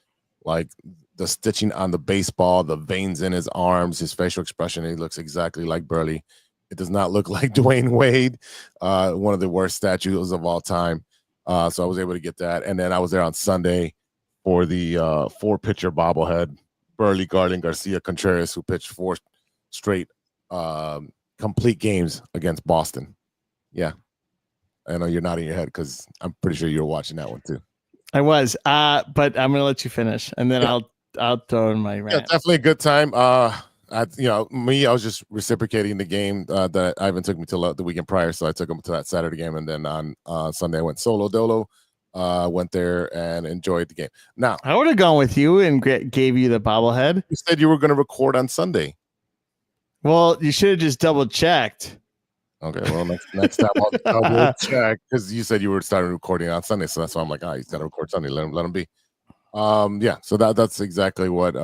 Like the stitching on the baseball, the veins in his arms, his facial expression. He looks exactly like Burley. It does not look like Dwayne Wade, one of the worst statues of all time. So I was able to get that. And then I was there on Sunday for the 4-pitcher bobblehead, Burley, Garland, Garcia, Contreras, who pitched 4 straight complete games against Boston. Yeah. I know you're nodding your head because I'm pretty sure you're watching that one too. I was, but I'm gonna let you finish, and then Yeah. I'll throw in my Yeah, rant. definitely a good time. I was just reciprocating the game that Ivan took me to the weekend prior, so I took him to that Saturday game, and then on Sunday I went solo dolo. Went there and enjoyed the game. Now I would have gone with you and gave you the bobblehead. you said you were going to record on Sunday. Well, you should have just double checked. Okay, well next time I'll double check because you said you were starting recording on Sunday, so that's why I'm like, he's got to record Sunday. Let him be. Yeah, so that's exactly what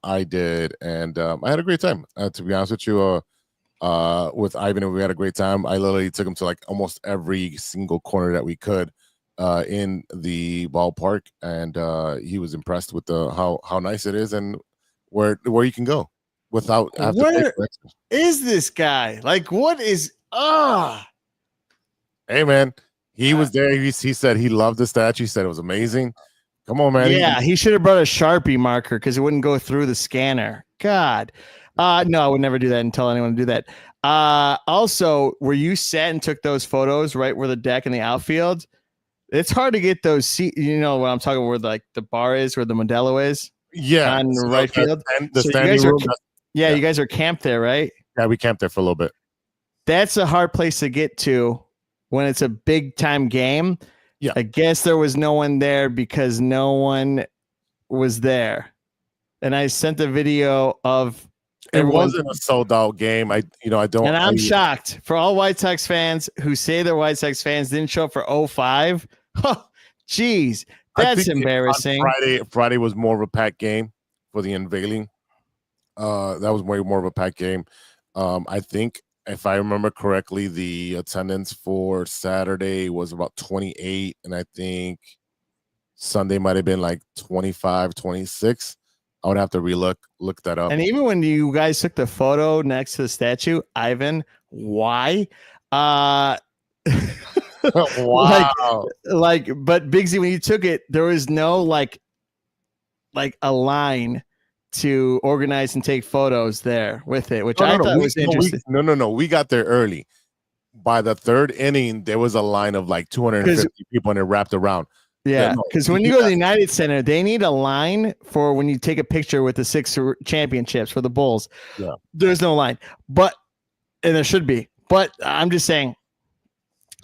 I did, and I had a great time. To be honest with you, with Ivan, and we had a great time. I literally took him to like almost every single corner that we could in the ballpark, and he was impressed with how nice it is and where you can go without having to pay for extra. Is this guy? Like, what is Hey man, he was there. He said he loved the statue. He said it was amazing. Come on, man. Yeah, he should have brought a Sharpie marker because it wouldn't go through the scanner. God. No, I would never do that and tell anyone to do that. Also, where you sat and took those photos right where the deck and the outfield, it's hard to get those seats. You know what I'm talking, where like the bar is, where the Modelo is. Yeah, on the right field. The So you standing guys are- room. Yeah, you guys are camped there, right? Yeah, we camped there for a little bit. That's a hard place to get to when it's a big time game. Yeah. I guess there was no one there because no one was there. And I sent the video of It wasn't a sold out game. I don't. And I'm shocked for all White Sox fans who say they're White Sox fans didn't show up for 05. Oh, geez, that's embarrassing. Friday was more of a packed game for the unveiling. That was way more of a packed game. I think if I remember correctly, the attendance for Saturday was about 28, and I think Sunday might have been like 25, 26. I would have to look that up. And even when you guys took the photo next to the statue, Ivan, why? Wow. But Big Z, when you took it, there was no like a line to organize and take photos there with it, which I thought was interesting. No. We got there early. By the third inning, there was a line of like 250 people, and it wrapped around. Yeah, because when you go to the United Center, they need a line for when you take a picture with the 6 championships for the Bulls. Yeah, there's no line, and there should be. But I'm just saying,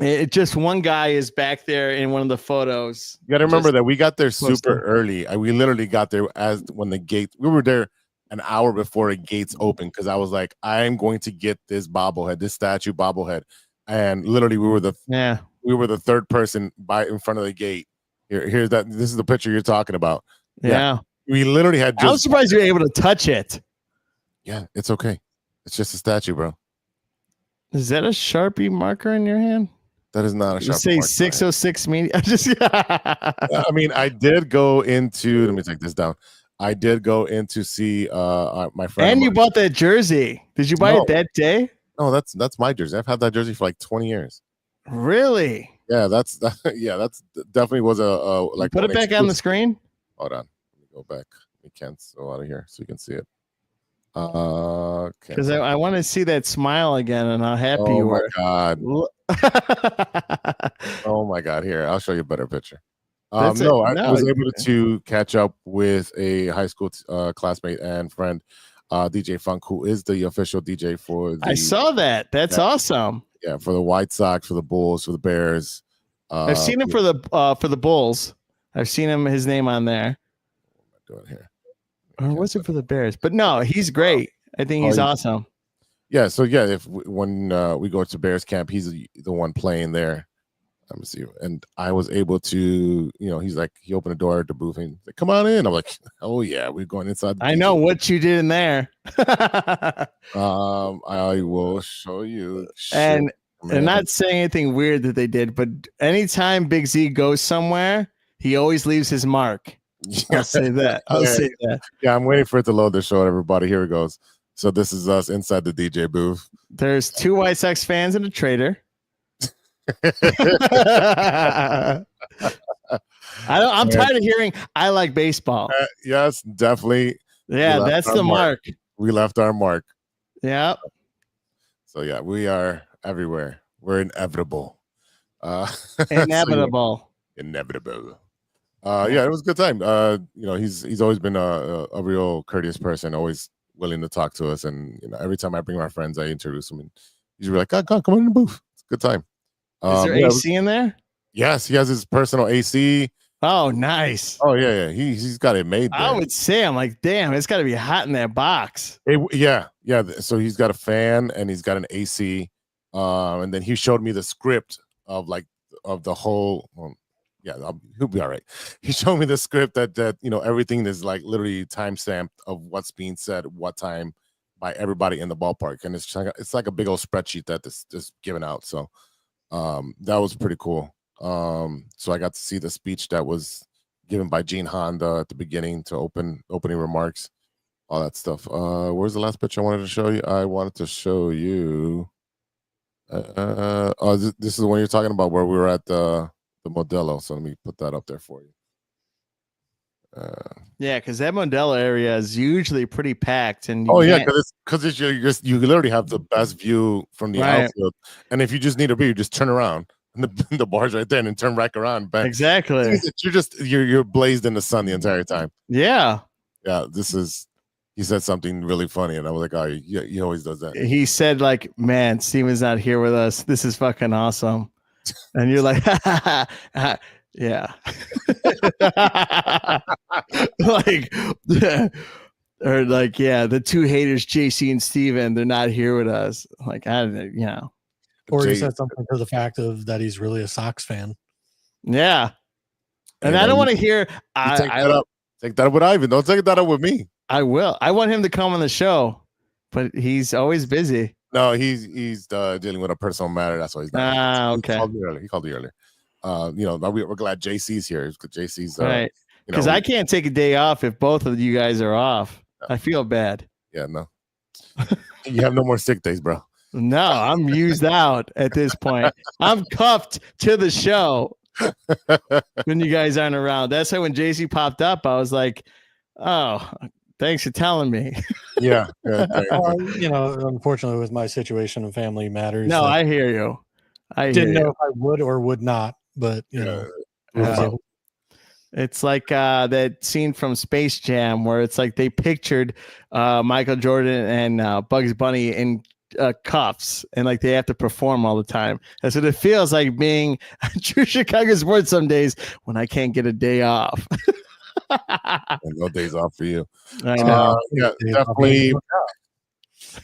it just one guy is back there in one of the photos. You got to remember that we got there super early. We literally got there when the gate. We were there an hour before the gates opened because I was like, I am going to get this bobblehead, this statue bobblehead, and literally we were the third person in front of the gate. Here's that. This is the picture you're talking about. Yeah. We literally had. I was surprised you were able to touch it. Yeah, it's okay. It's just a statue, bro. Is that a Sharpie marker in your hand? That is not a Sharpie. You say 606 media. I mean, I did go into. Let me take this down. I did go in to see my friend. And you bought that jersey. Did you buy it that day? No, that's my jersey. I've had that jersey for like 20 years. Really? Yeah, that's definitely was a like. Put it back on the screen. Hold on, let me go back. We can't go out of here so you can see it. Because I want to see that smile again and how happy you were. God. Oh my God! Here, I'll show you a better picture. I was able to catch up with a high school classmate and friend, DJ Funk, who is the official DJ for. I saw that. That's awesome. Yeah, for the White Sox, for the Bulls, for the Bears. I've seen him for the Bulls. I've seen him. His name on there. What am I doing here? Or was it for the Bears? But no, he's great. I think he's awesome. Yeah. So yeah, when we go to Bears camp, he's the one playing there. Let me see. And I was able to, he's like, he opened the door at the booth and he's like, come on in. I'm like, oh yeah, we're going inside. I know what you did in there. I will show you. And not saying anything weird that they did, but anytime Big Z goes somewhere, he always leaves his mark. I'll say that. Yeah, I'm waiting for it to load the show, everybody. Here it goes. So this is us inside the DJ booth. There's 2 White Sox fans and a trader. I'm tired of hearing I like baseball. Yes, definitely. Yeah, that's the mark. We left our mark. Yeah. So yeah, we are everywhere. We're inevitable. Inevitable. Inevitable. Yeah, it was a good time. He's always been a real courteous person, always willing to talk to us. And every time I bring my friends, I introduce them, and he's like, "Come on in the booth. It's a good time." Is there AC in there? Yes, he has his personal AC. Oh, nice. Oh yeah. He's got it made there. I would say, I'm like, damn, it's got to be hot in that box. Yeah. So he's got a fan and he's got an AC. And then he showed me the script of the whole. He'll be all right. He showed me the script that everything is like literally timestamped of what's being said, what time by everybody in the ballpark, and it's like a big old spreadsheet that's just given out. So that was pretty cool. So I got to see the speech that was given by Gene Honda at the beginning to opening remarks, all that stuff. Where's the last picture I wanted to show you? I wanted to show you. This is the one you're talking about where we were at the Modelo. So let me put that up there for you. Yeah, because that Modelo area is usually pretty packed, and because you literally have the best view from the outfield, and if you just need a beer, you just turn around and the bar's right there, and then turn back around. But exactly, you're blazed in the sun the entire time. Yeah. He said something really funny, and I was like, oh, yeah, he always does that. He said, like, man, Steven's not here with us. This is fucking awesome. And you're like, yeah. Or like, yeah, the 2 haters, JC and Steven, they're not here with us. Like, I don't know, Or he said something to the fact of that he's really a Sox fan. Yeah. And I don't want to hear. Take that up with Ivan. Don't take that up with me. I will. I want him to come on the show, but he's always busy. No, he's dealing with a personal matter. That's why he's not. Okay. He called me earlier. We're glad JC's here. JC's right. Because I can't take a day off if both of you guys are off. No. I feel bad. Yeah, no. You have no more sick days, bro. No, I'm used out at this point. I'm cuffed to the show when you guys aren't around. That's why when JC popped up, I was like, oh, thanks for telling me. Yeah. Unfortunately, with my situation and family matters. No, I hear you. I didn't know if I would or would not, but it's like that scene from Space Jam where it's like they pictured Michael Jordan and Bugs Bunny in cuffs, and like they have to perform all the time. That's what it feels like being a true Chicago sports some days when I can't get a day off. No days off for you. I know. Yeah, definitely.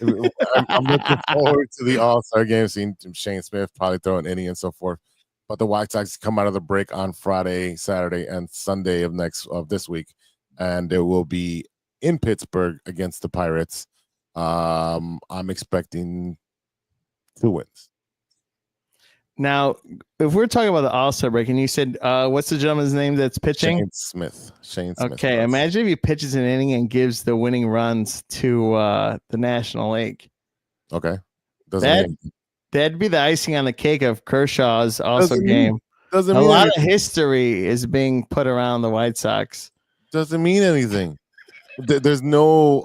I'm looking forward to the All-Star game, seeing Shane Smith probably throw an inning and so forth. But the White Sox come out of the break on Friday, Saturday, and Sunday of this week, and they will be in Pittsburgh against the Pirates. I'm expecting 2 wins. Now, if we're talking about the All-Star break, and you said, what's the gentleman's name that's pitching? Shane Smith. Okay, imagine if he pitches an inning and gives the winning runs to the National League. Okay. That'd be the icing on the cake of Kershaw's game. A lot of history is being put around the White Sox. Doesn't mean anything. There's no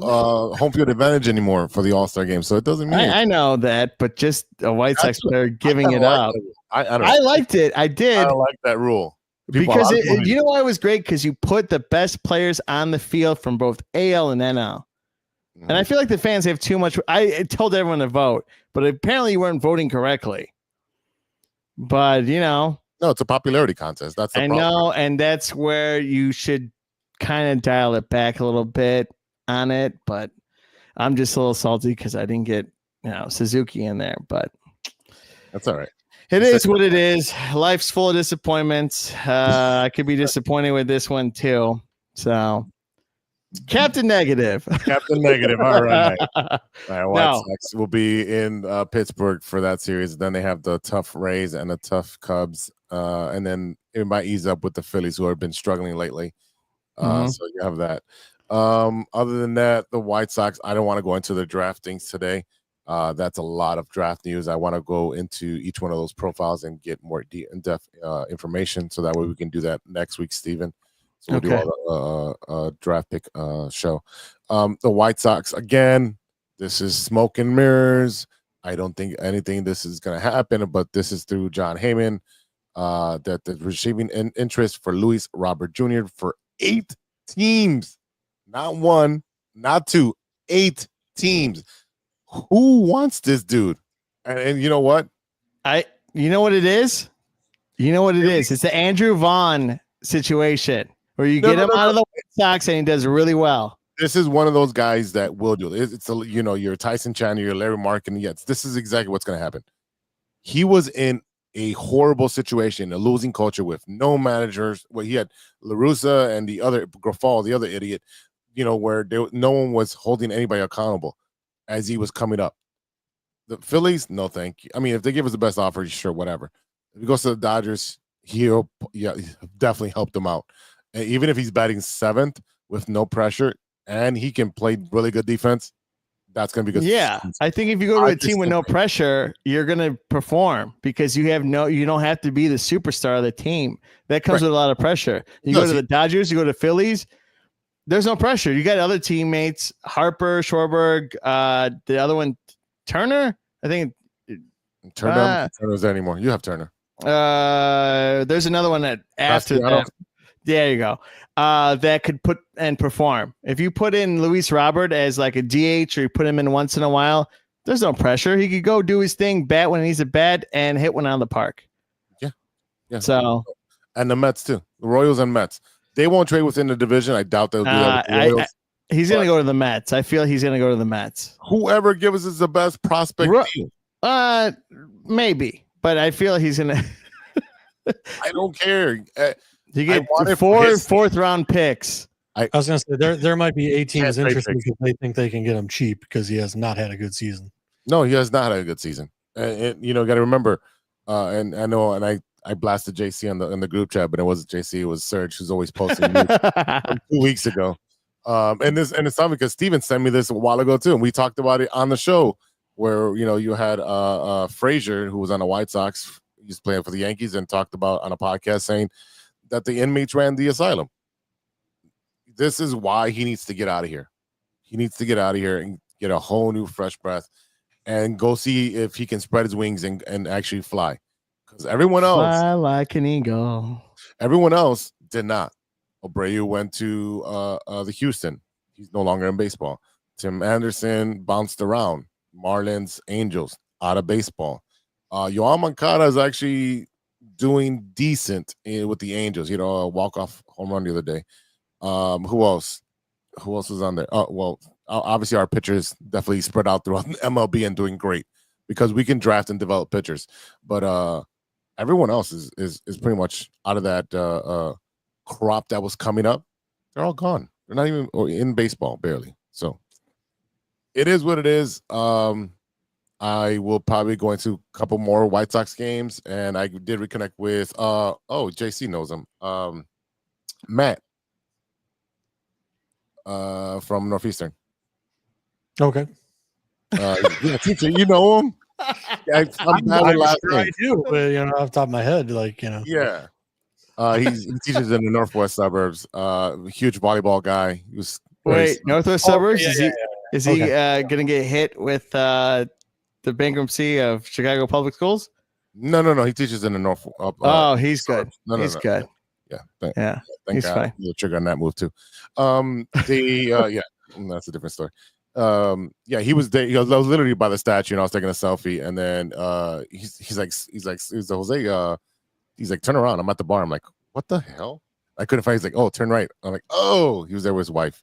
home field advantage anymore for the All-Star game, so it doesn't mean I know that, but just a White Sox player giving it up. I liked it. I did. I don't like that rule. Because you know why it was great? Because you put the best players on the field from both AL and NL. And I feel like the fans have too much. I told everyone to vote, but apparently you weren't voting correctly. But, no, it's a popularity contest. That's the problem. know, and that's where you should kind of dial it back a little bit on it. But I'm just a little salty because I didn't get, Suzuki in there. But that's all right. It is what it is. Life's full of disappointments. I could be disappointed with this one too. So, Captain Negative. Captain Negative. All right. White Sox will be in Pittsburgh for that series. Then they have the tough Rays and the tough Cubs. And then it might ease up with the Phillies, who have been struggling lately. Mhm. So you have that. Other than that, the White Sox, I don't want to go into the draft things today. That's a lot of draft news. I want to go into each one of those profiles and get more in-depth information, so that way we can do that next week, Steven. So we'll do all the draft pick show. The White Sox, again, this is smoke and mirrors. I don't think anything this is going to happen, but this is through John Heyman, that they're receiving interest for Luis Robert Jr. for 8 teams. Not 1, not 2, 8 teams. Who wants this dude? And you know what? You know what it is? You know what it is? It's the Andrew Vaughn situation where you get him out of the White Sox and he does really well. This is one of those guys that will do it. It's you're Tyson Chandler, you're Larry Markin. Yes, this is exactly what's going to happen. He was in a horrible situation, a losing culture with no managers. Well, he had LaRussa and the other Grafal, the other idiot, where no one was holding anybody accountable as he was coming up. The Phillies, no thank you. I mean, if they give us the best offer, sure, whatever. If he goes to the Dodgers, he'll definitely help them out. And even if he's batting 7th with no pressure and he can play really good defense, that's going to be good. Yeah, I think if you go to a team with no pressure, you're going to perform because you don't have to be the superstar of the team. That comes with a lot of pressure. You go to the Dodgers, you go to Phillies, there's no pressure. You got other teammates, Harper, Schwarber, the other one, Turner. I think Turner's there anymore. You have Turner. There's another one that after that. There you go. That could put and perform. If you put in Luis Robert as like a DH or you put him in once in a while, there's no pressure. He could go do his thing, bat when he needs a bat, and hit one out of the park. Yeah. So, and the Mets too. The Royals and Mets. They won't trade within the division. I doubt they'll do that. With the Royals, he's going to go to the Mets. I feel he's going to go to the Mets. Whoever gives us the best prospect deal. Maybe, but I feel he's going to. I don't care. You get 4 fourth-round picks. I was going to say there might be 8 teams interested because they think they can get him cheap because he has not had a good season. No, he has not had a good season. And got to remember. And I know, and I blasted JC in the group chat, but it wasn't JC. It was Serge, who's always posting news from 2 weeks ago. And it's funny because Steven sent me this a while ago too, and we talked about it on the show where you had Frazier, who was on the White Sox, he's playing for the Yankees, and talked about on a podcast saying that the inmates ran the asylum. This is why he needs to get out of here. He needs to get out of here and get a whole new fresh breath and go see if he can spread his wings and actually fly. Because everyone else fly like an eagle. Everyone else did not. Abreu went to the Houston. He's no longer in baseball. Tim Anderson bounced around. Marlins, Angels, out of baseball. Yoan Moncada is actually doing decent with the Angels. A walk-off home run the other day. Who else? Who else was on there? Obviously our pitchers definitely spread out throughout MLB and doing great because we can draft and develop pitchers. But everyone else is pretty much out of that crop that was coming up. They're all gone. They're not even in baseball, barely. So it is what it is. I will probably go into a couple more White Sox games, and I did reconnect with JC knows him. Matt from Northeastern. Okay. Yeah, teacher, you know him. I'm sure I do, but off the top of my head, Yeah. He teaches in the northwest suburbs. Huge volleyball guy. He was northwest suburbs? Yeah, Is he going to get hit with the bankruptcy of Chicago Public Schools? No. He teaches in the north. He's good. He's good. Yeah. Thank he's God. fine. You'll trigger on that move too. That's a different story. He was there. I was literally by the statue, and I was taking a selfie, and then he's like, Jose. He's like, turn around. I'm at the bar. I'm like, what the hell? I couldn't find. He's like, oh, turn right. I'm like, oh, he was there with his wife.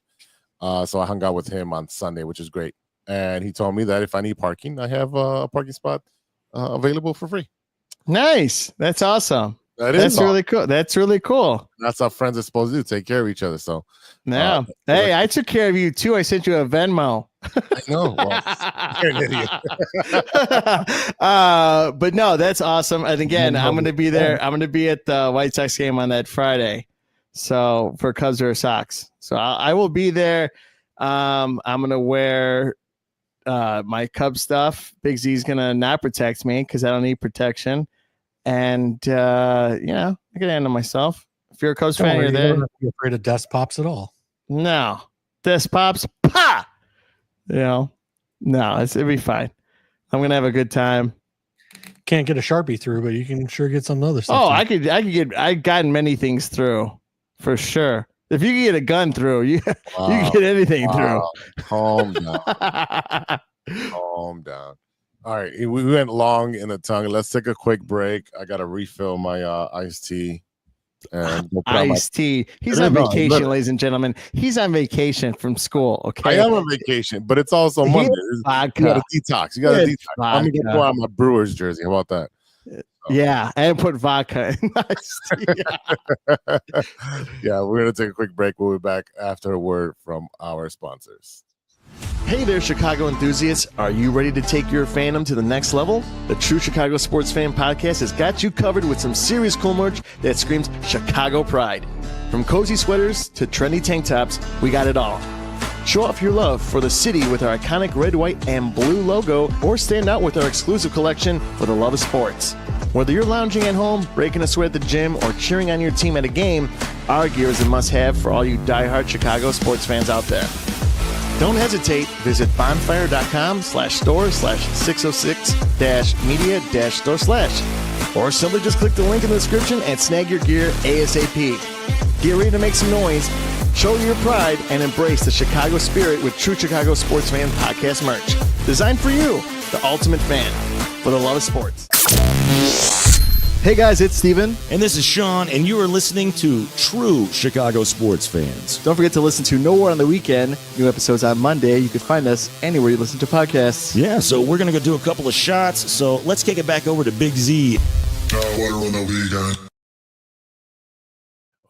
So I hung out with him on Sunday, which is great. And he told me that if I need parking, I have a parking spot available for free. Nice. That's awesome. That's really cool. That's really cool. That's how friends are supposed to do. Take care of each other. So yeah. Hey, I took care of you too. I sent you a Venmo. I know. Well, you're an idiot. But no, that's awesome. And again, I'm going to be there. I'm going to be at the White Sox game on that Friday. So for Cubs or Sox. So I will be there. I'm gonna wear my Cub stuff. Big Z's gonna not protect me because I don't need protection. And I can handle myself. If you're a Cubs fan, you're You there. don't have to be afraid of desk pops at all. No, this pops, pa. No, it'll be fine. I'm gonna have a good time. Can't get a Sharpie through, but you can sure get some other stuff. Oh, I've gotten many things through, for sure. If you can get a gun through, you can get anything through. Calm down. Calm down. All right, we went long in the tongue. Let's take a quick break. I gotta refill my iced tea. And Iced tea. He's on vacation, ladies and gentlemen. He's on vacation from school. Okay, I am on vacation, but it's also Monday. You got a detox. I'm gonna go put on my Brewers jersey. How about that? Yeah, and put vodka in iced tea. Yeah, we're gonna take a quick break. We'll be back after a word from our sponsors. Hey there, Chicago enthusiasts. Are you ready to take your fandom to the next level? The True Chicago Sports Fan Podcast has got you covered with some serious cool merch that screams Chicago pride. From cozy sweaters to trendy tank tops, we got it all. Show off your love for the city with our iconic red, white, and blue logo, or stand out with our exclusive collection for the love of sports. Whether you're lounging at home, breaking a sweat at the gym, or cheering on your team at a game, our gear is a must-have for all you diehard Chicago sports fans out there. Don't hesitate. Visit bonfire.com/store/606-media-store/ or simply just click the link in the description and snag your gear ASAP. Get ready to make some noise, show your pride, and embrace the Chicago spirit with True Chicago Sports Fan Podcast merch. Designed for you, the ultimate fan, for the love of sports. Hey guys, it's Steven. And this is Sean, and you are listening to True Chicago Sports Fans. Don't forget to listen to No War on the Weekend. New episodes on Monday. You can find us anywhere you listen to podcasts. Yeah, so we're going to go do a couple of shots. So let's kick it back over to Big Z.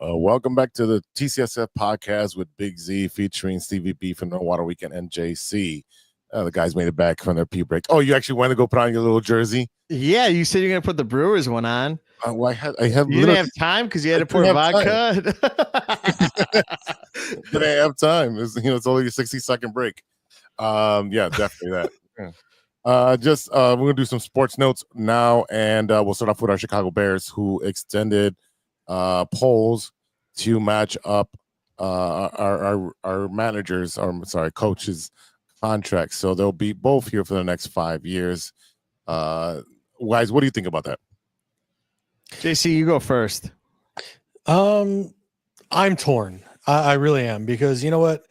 Welcome back to the TCSF podcast with Big Z featuring Stevie B from No Water Weekend and JC. The guys made it back from their pee break. Oh, you actually want to go put on your little jersey? Yeah, you said you're going to put the Brewers one on. Well, I have. You didn't have time because you had to pour vodka. Did I have time? It's only a 60-second break. Yeah, definitely that. Yeah. We're gonna do some sports notes now, and we'll start off with our Chicago Bears, who extended polls to match up our managers, coaches' contracts. So they'll be both here for the next 5 years. Guys, what do you think about that? JC, you go first. I'm torn. I really am, because you know what?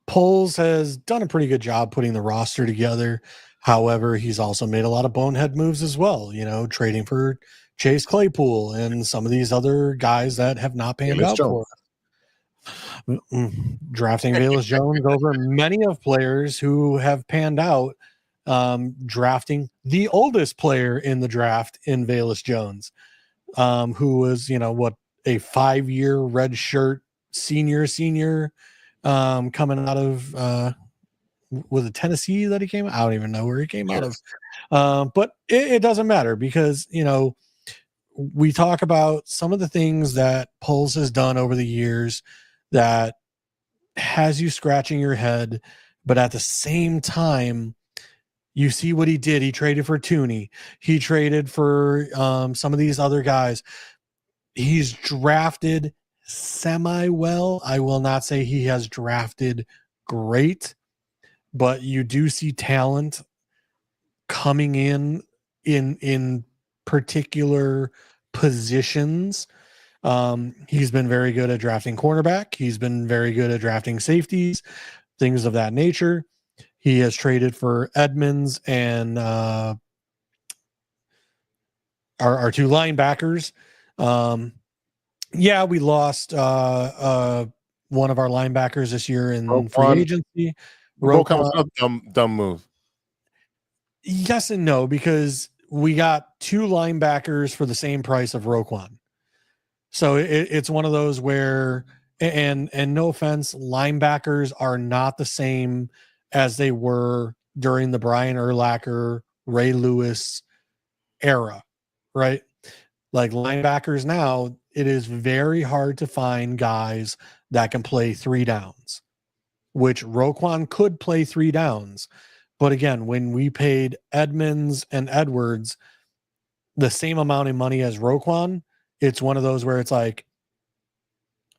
Poles has done a pretty good job putting the roster together. However, he's also made a lot of bonehead moves as well, trading for Chase Claypool and some of these other guys that have not panned out for us. Drafting Velus Jones over many of players who have panned out, drafting the oldest player in the draft in Velus Jones, who was, a 5-year red shirt senior, coming out of, was it Tennessee that he came? I don't even know where he came out of. But it doesn't matter, because, we talk about some of the things that Poles has done over the years that has you scratching your head, but at the same time, you see what he did. He traded for Tooney. He traded for some of these other guys. He's drafted semi-well. I will not say he has drafted great, but you do see talent coming in particular positions. He's been very good at drafting cornerback. He's been very good at drafting safeties, things of that nature. He has traded for Edmonds and our two linebackers. Yeah, we lost one of our linebackers this year in free agency. Roquan was a dumb move. Yes and no, because we got two linebackers for the same price of Roquan. So it's one of those where, and no offense, linebackers are not the same as they were during the Brian Urlacher, Ray Lewis era, right? Like linebackers now, it is very hard to find guys that can play 3 downs, which Roquan could play 3 downs. But again, when we paid Edmonds and Edwards the same amount of money as Roquan, it's one of those where it's like,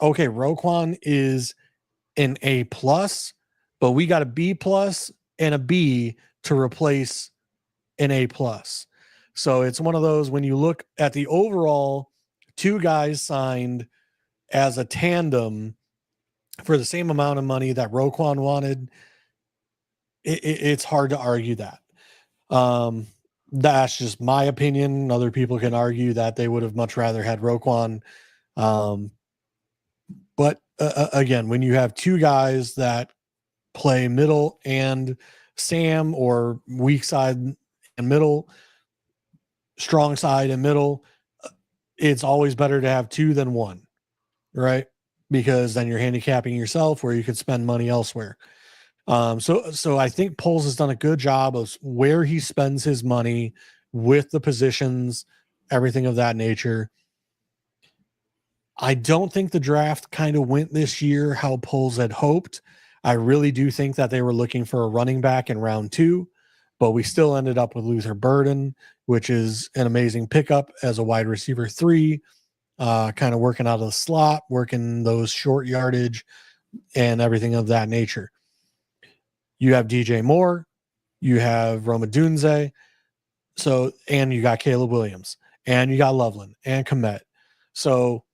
okay, Roquan is an A+, but we got a B+ and a B to replace an A+. So it's one of those, when you look at the overall 2 guys signed as a tandem for the same amount of money that Roquan wanted, it's hard to argue that. That's just my opinion. Other people can argue that they would have much rather had Roquan. But again, when you have 2 guys that play middle and Sam, or weak side and middle, strong side and middle, it's always better to have 2 than 1, right? Because then you're handicapping yourself where you could spend money elsewhere. So I think Poles has done a good job of where he spends his money with the positions, everything of that nature. I don't think the draft kind of went this year how Poles had hoped. I really do think that they were looking for a running back in round 2, but we still ended up with Luther Burden, which is an amazing pickup as a wide receiver 3, kind of working out of the slot, working those short yardage and everything of that nature. You have DJ Moore, you have Roma Dunze, and you got Caleb Williams, and you got Loveland and Komet. So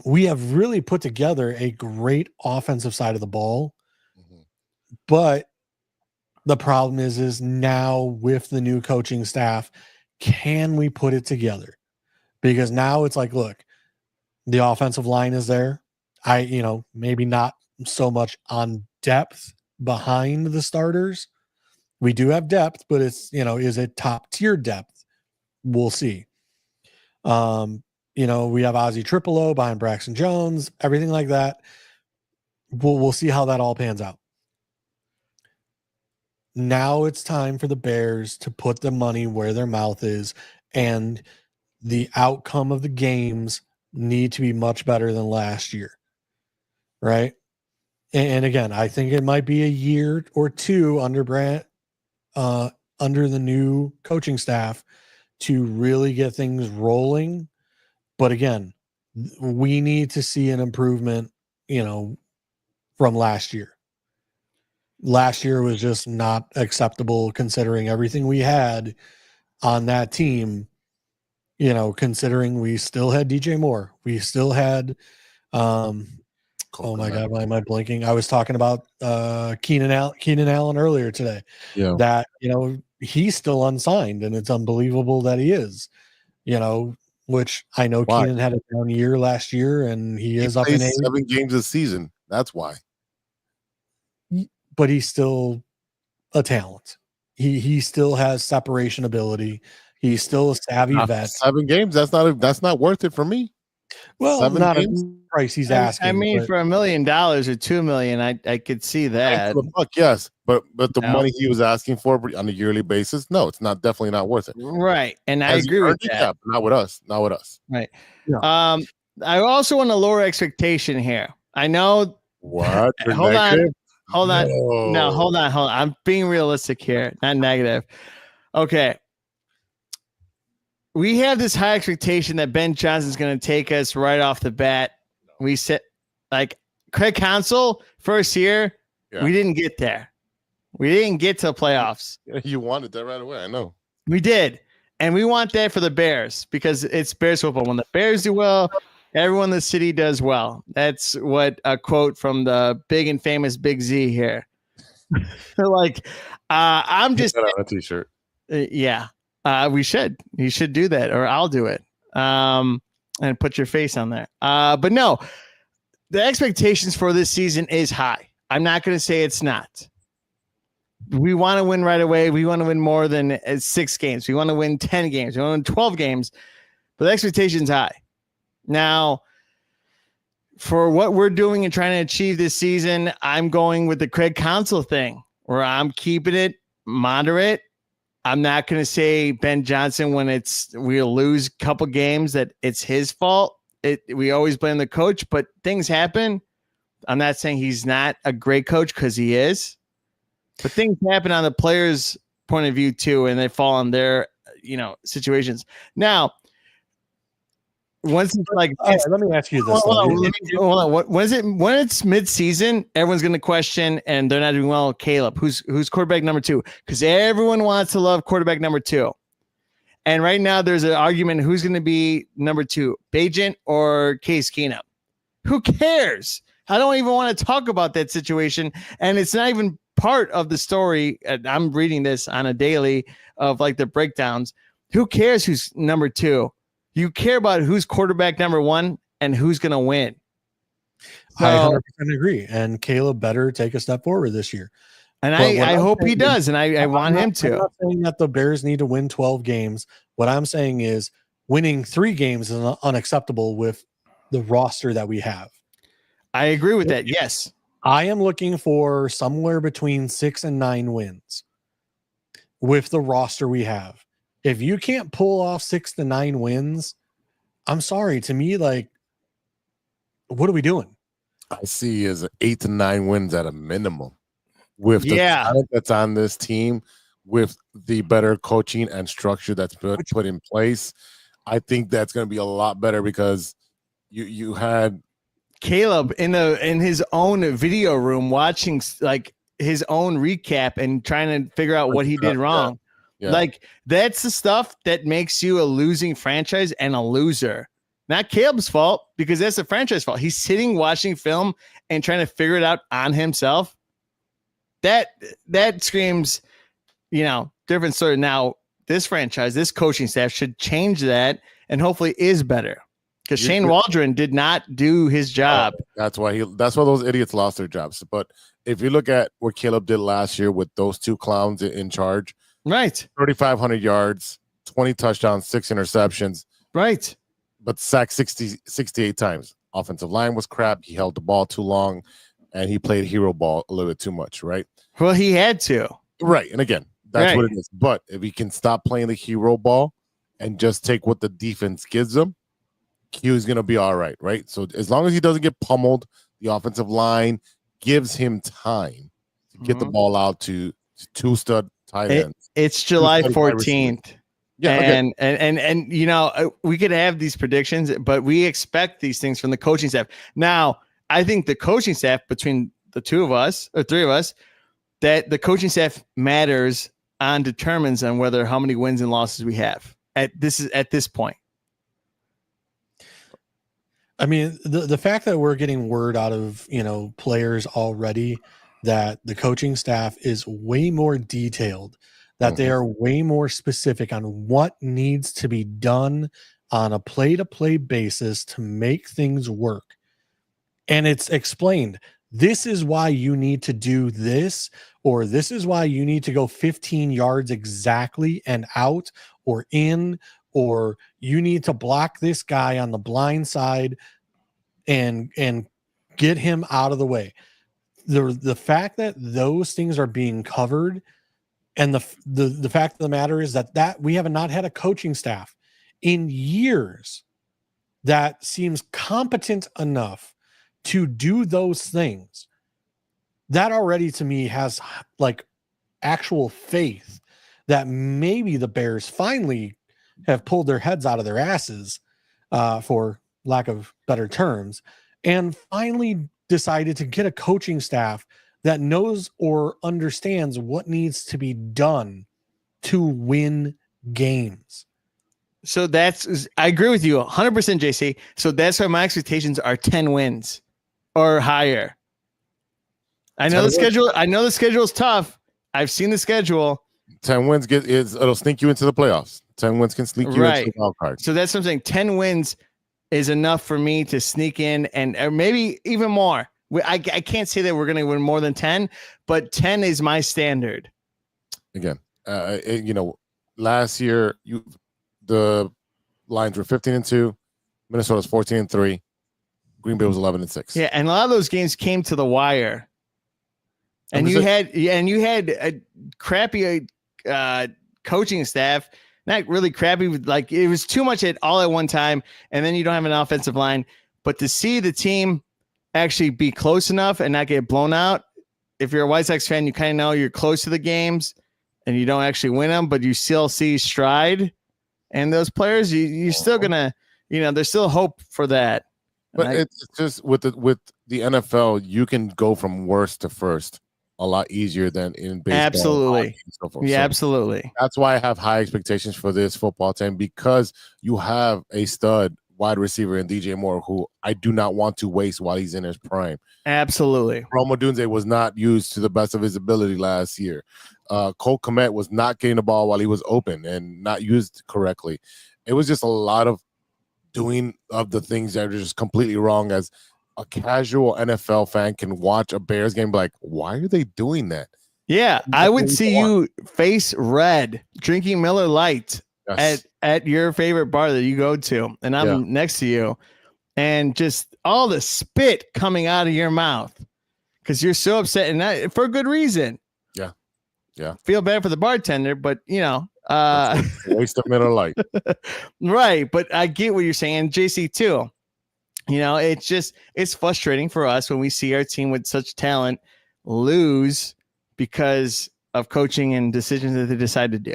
we have really put together a great offensive side of the ball. Mhm. But the problem is now with the new coaching staff, can we put it together? Because now it's like, look, the offensive line is there. Maybe not so much on depth behind the starters. We do have depth, but it's, is it top tier depth? We'll see. We have Ozzie Tripolo behind Braxton Jones, everything like that. We'll see how that all pans out. Now it's time for the Bears to put the money where their mouth is, and the outcome of the games need to be much better than last year. Right. And again, I think it might be a year or 2 under under the new coaching staff to really get things rolling. But again, we need to see an improvement, from last year. Last year was just not acceptable considering everything we had on that team, considering we still had DJ Moore. We still had, oh my God, why am I blinking? I was talking about Keenan Allen earlier today. Yeah. That, he's still unsigned, and it's unbelievable that he is, which I know Why? Keenan had a down year last year, and he is up in plays age. 7 games this season. That's why. But he's still a talent. He still has separation ability. He's still a savvy Not vet. 7 games. That's not worth it for me. Well, 7 not games? a price he's asking. I mean, but for $1 million or $2 million, I could see that. For the buck, yes, but the No. money he was asking for on a yearly basis, no, it's definitely not worth it. Right. And I Has he agree with earned it? that. Yeah, but not with us. Not with us. Right. Yeah. I also want to lower expectation here. I know. What? You're Hold on. negative? Hold on. No, hold on. I'm being realistic here, not negative. Okay. We have this high expectation that Ben Johnson's going to take us right off the bat. We said, like, Craig Counsell, first year, Yeah. we didn't get there. We didn't get to the playoffs. You wanted that right away. I know. We did. And we want that for the Bears because it's Bears football. When the Bears do well, everyone in the city does well. That's what a quote from the big and famous Big Z here. I'm just Put that on a t-shirt. yeah. We should. You should do that, or I'll do it. And put your face on there. But no, the expectations for this season is high. I'm not going to say it's not. We want to win right away. We want to win more than 6 games. We want to win 10 games. We want to win 12 games. But the expectation's high. Now, for what we're doing and trying to achieve this season, I'm going with the Craig Counsell thing, where I'm keeping it moderate. I'm not going to say Ben Johnson when we'll lose a couple games that it's his fault. we always blame the coach, but things happen. I'm not saying he's not a great coach because he is, but things happen on the players' point of view too, and they fall on their situations. Now, once it's like, all right, let me ask you this. when it's mid-season, everyone's going to question, and they're not doing well. Caleb, who's quarterback number 2? Because everyone wants to love quarterback number 2. And right now, there's an argument who's going to be number 2, Bajent or Case Keenum. Who cares? I don't even want to talk about that situation, and it's not even part of the story. I'm reading this on a daily of like the breakdowns. Who cares who's number 2? You care about who's quarterback number 1 and who's going to win. So, I 100% agree. And Caleb better take a step forward this year. And I hope he does. And I want him to. I'm not saying that the Bears need to win 12 games. What I'm saying is winning 3 games is unacceptable with the roster that we have. I agree with that. Yes. I am looking for somewhere between 6 and 9 wins with the roster we have. If you can't pull off 6 to 9 wins, I'm sorry. To me, like, what are we doing? I see as 8 to 9 wins at a minimum with the talent that's on this team, with the better coaching and structure that's been put in place. I think that's going to be a lot better because you had Caleb in his own video room watching like his own recap and trying to figure out what he did wrong. Yeah. Like, that's the stuff that makes you a losing franchise and a loser. Not Caleb's fault, because that's the franchise fault. He's sitting watching film and trying to figure it out on himself. That screams, different story. Now, this franchise, this coaching staff should change that and hopefully is better. Because Shane Waldron did not do his job. That's why those idiots lost their jobs. But if you look at what Caleb did last year with those 2 clowns in charge, right, 3,500 yards, 20 touchdowns, 6 interceptions, right, but sacked 68 times. Offensive line was crap. He held the ball too long, and he played hero ball a little bit too much. Right. Well, he had to. Right, and again, that's what it is. But if he can stop playing the hero ball and just take what the defense gives him, Q's going to be all right, right? So as long as he doesn't get pummeled, the offensive line gives him time to get the ball out to 2 stud tight ends. It's July 14th. Yeah, and we could have these predictions, but we expect these things from the coaching staff. Now, I think the coaching staff, between the 2 of us or 3 of us, that the coaching staff matters and determines on whether how many wins and losses we have at this point. I mean, the fact that we're getting word out of, players already that the coaching staff is way more detailed, that they are way more specific on what needs to be done on a play-to-play basis to make things work. And it's explained, this is why you need to do this, or this is why you need to go 15 yards exactly and out or in, or you need to block this guy on the blind side and get him out of the way. The fact that those things are being covered, and the fact of the matter is that we have not had a coaching staff in years that seems competent enough to do those things. That already to me has like actual faith that maybe the Bears finally have pulled their heads out of their asses, for lack of better terms, and finally decided to get a coaching staff that knows or understands what needs to be done to win games. So I agree with you 100%, JC. So that's why my expectations are 10 wins or higher. I know the schedule. I know the schedule is tough. I've seen the schedule. 10 wins it'll sneak you into the playoffs. 10 wins can sneak you into the wild card. So that's what I'm saying. 10 wins is enough for me to sneak in, and or maybe even more. I can't say that we're going to win more than 10, but 10 is my standard. Again, last year the Lions were 15-2, Minnesota's 14-3, Green Bay was 11-6. Yeah, and a lot of those games came to the wire. And you had a crappy coaching staff not really crappy. Like it was too much all at one time, and then you don't have an offensive line. But to see the team actually be close enough and not get blown out, if you're a White Sox fan, you kind of know you're close to the games, and you don't actually win them, but you still see stride and those players. You're still gonna, there's still hope for that. But it's just with the NFL, you can go from worst to first a lot easier than in baseball. Absolutely. Yeah, absolutely. That's why I have high expectations for this football team, because you have a stud wide receiver in DJ Moore, who I do not want to waste while he's in his prime. Absolutely. Rome Odunze was not used to the best of his ability last year. Cole Kmet was not getting the ball while he was open and not used correctly. It was just a lot of doing of the things that are just completely wrong. As a casual NFL fan can watch a Bears game, be like, why are they doing that? Yeah, I would see you face red, drinking Miller Lite at your favorite bar that you go to, and I'm next to you, and just all the spit coming out of your mouth because you're so upset, and that, for a good reason. Yeah. Feel bad for the bartender, but waste of Miller Lite. Right, but I get what you're saying, JC too. It's frustrating for us when we see our team with such talent lose because of coaching and decisions that they decide to do.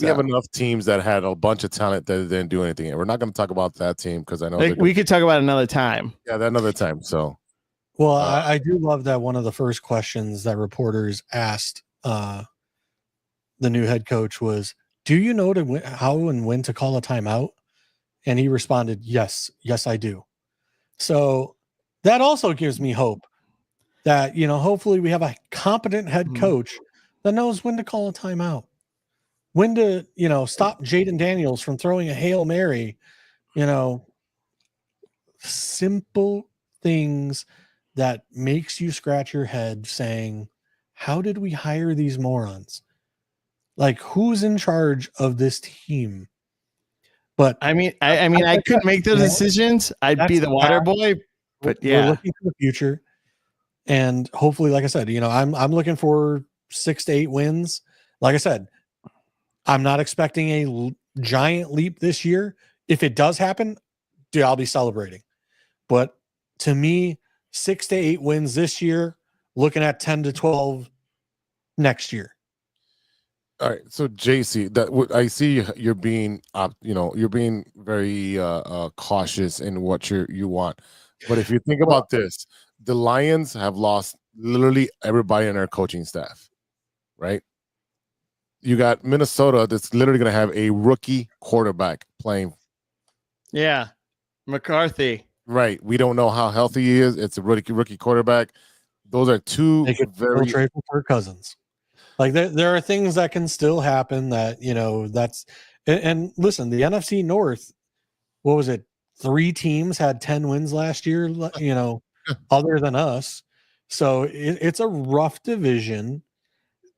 We have enough teams that had a bunch of talent that didn't do anything. And we're not going to talk about that team because I know we could talk about another time. Yeah, another time. So, well, I do love that one of the first questions that reporters asked the new head coach was, "Do you know how and when to call a timeout?" And he responded, "Yes, I do." So that also gives me hope that, hopefully we have a competent head coach that knows when to call a timeout, when to, stop Jaden Daniels from throwing a Hail Mary, simple things that makes you scratch your head saying, how did we hire these morons? Like, who's in charge of this team? But I couldn't make those decisions. I'd be the water boy. But we're looking to the future, and hopefully, like I said, I'm looking for 6 to 8 wins. Like I said, I'm not expecting a giant leap this year. If it does happen, dude, I'll be celebrating. But to me, 6 to 8 wins this year, looking at 10 to 12 next year. All right, so JC, I see you're being, you're being very cautious in what you want. But if you think about this, the Lions have lost literally everybody in their coaching staff, right? You got Minnesota that's literally going to have a rookie quarterback playing. Yeah, McCarthy. Right. We don't know how healthy he is. It's a rookie quarterback. Those are two very trade for Kirk Cousins. Like there are things that can still happen that, that's, and listen, the NFC North, what was it? 3 teams had 10 wins last year, other than us. So it's a rough division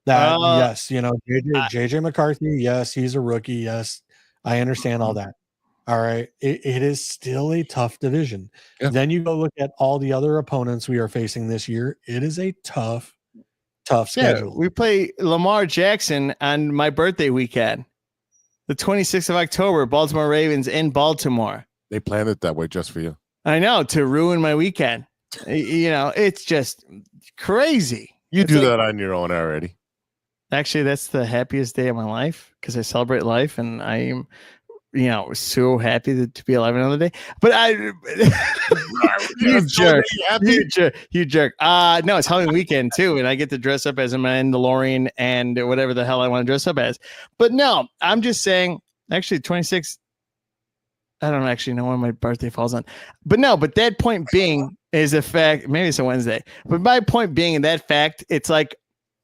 that, yes, JJ McCarthy. Yes. He's a rookie. Yes. I understand all that. All right. It is still a tough division. Yeah. Then you go look at all the other opponents we are facing this year. It is a tough schedule. We play Lamar Jackson on my birthday weekend, the 26th of October, Baltimore Ravens in Baltimore. They planned it that way just for you. I know, to ruin my weekend. It's just crazy. You do that on your own already. Actually, that's the happiest day of my life because I celebrate life and I am, so happy to be alive another day. But you jerk. No, it's Halloween weekend too, and I get to dress up as a Mandalorian and whatever the hell I want to dress up as. But no, I'm just saying. Actually, 26. I don't actually know when my birthday falls on. But that point being is a fact. Maybe it's a Wednesday. But my point being in that fact, it's like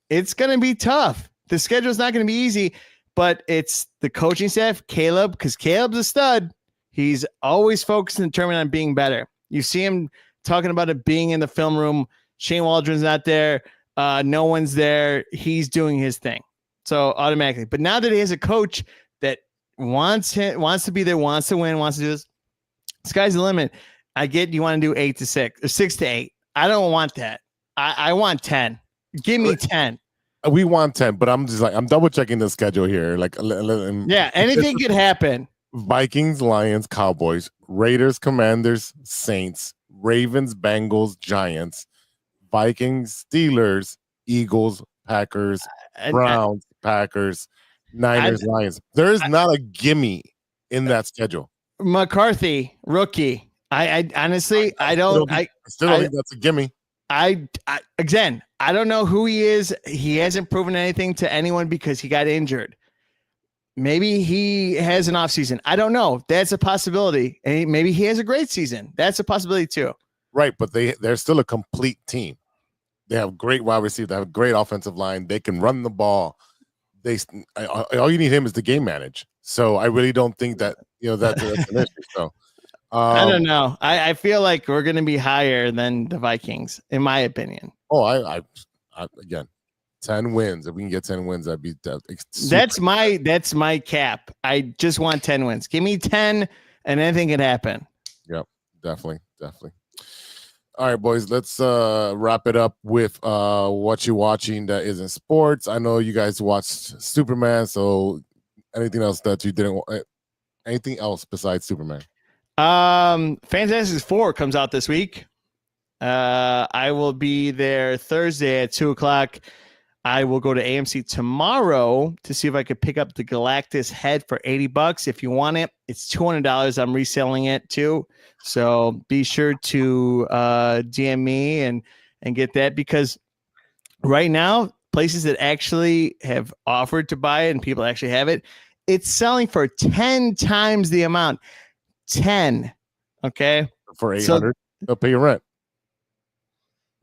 it's going to be tough. The schedule's not going to be easy. But it's the coaching staff, Caleb, because Caleb's a stud. He's always focused and determined on being better. You see him talking about it being in the film room. Shane Waldron's not there. No one's there. He's doing his thing. So automatically. But now that he has a coach that wants to be there, wants to win, wants to do this, sky's the limit. I get you want to do 8 to 6 or 6 to 8. I don't want that. I want 10. Give me 10. We want 10, but I'm just like I'm double checking the schedule here. Like, Yeah, anything could happen. Vikings, Lions, Cowboys, Raiders, Commanders, Saints, Ravens, Bengals, Giants, Vikings, Steelers, Eagles, Packers, Browns, Packers, Niners, Lions. There is not a gimme in that schedule. McCarthy, rookie. I honestly, I still don't think that's a gimme. Again, I don't know who he is. He hasn't proven anything to anyone because he got injured. Maybe he has an off season. I don't know. That's a possibility. And maybe he has a great season. That's a possibility too. Right, but they're still a complete team. They have great wide receivers. They have a great offensive line. They can run the ball. All you need him is to game manage. So I really don't think that that's an issue. So I don't know. I feel like we're going to be higher than the Vikings, in my opinion. Oh, I again, 10 wins. If we can get 10 wins, that'd be that's my cap. I just want 10 wins. Give me 10, and anything can happen. Yep, definitely. All right, boys, let's wrap it up with what you're watching that isn't sports. I know you guys watched Superman, so anything else that you didn't? Anything else besides Superman? Fantastic Four comes out this week. I will be there Thursday at 2:00. I will go to AMC tomorrow to see if I could pick up the Galactus head for $80. If you want it, it's $200. I'm reselling it too. So be sure to DM me and get that, because right now places that actually have offered to buy it and people actually have it, it's selling for 10 times the amount. 10. Okay. For 800, they'll pay your rent.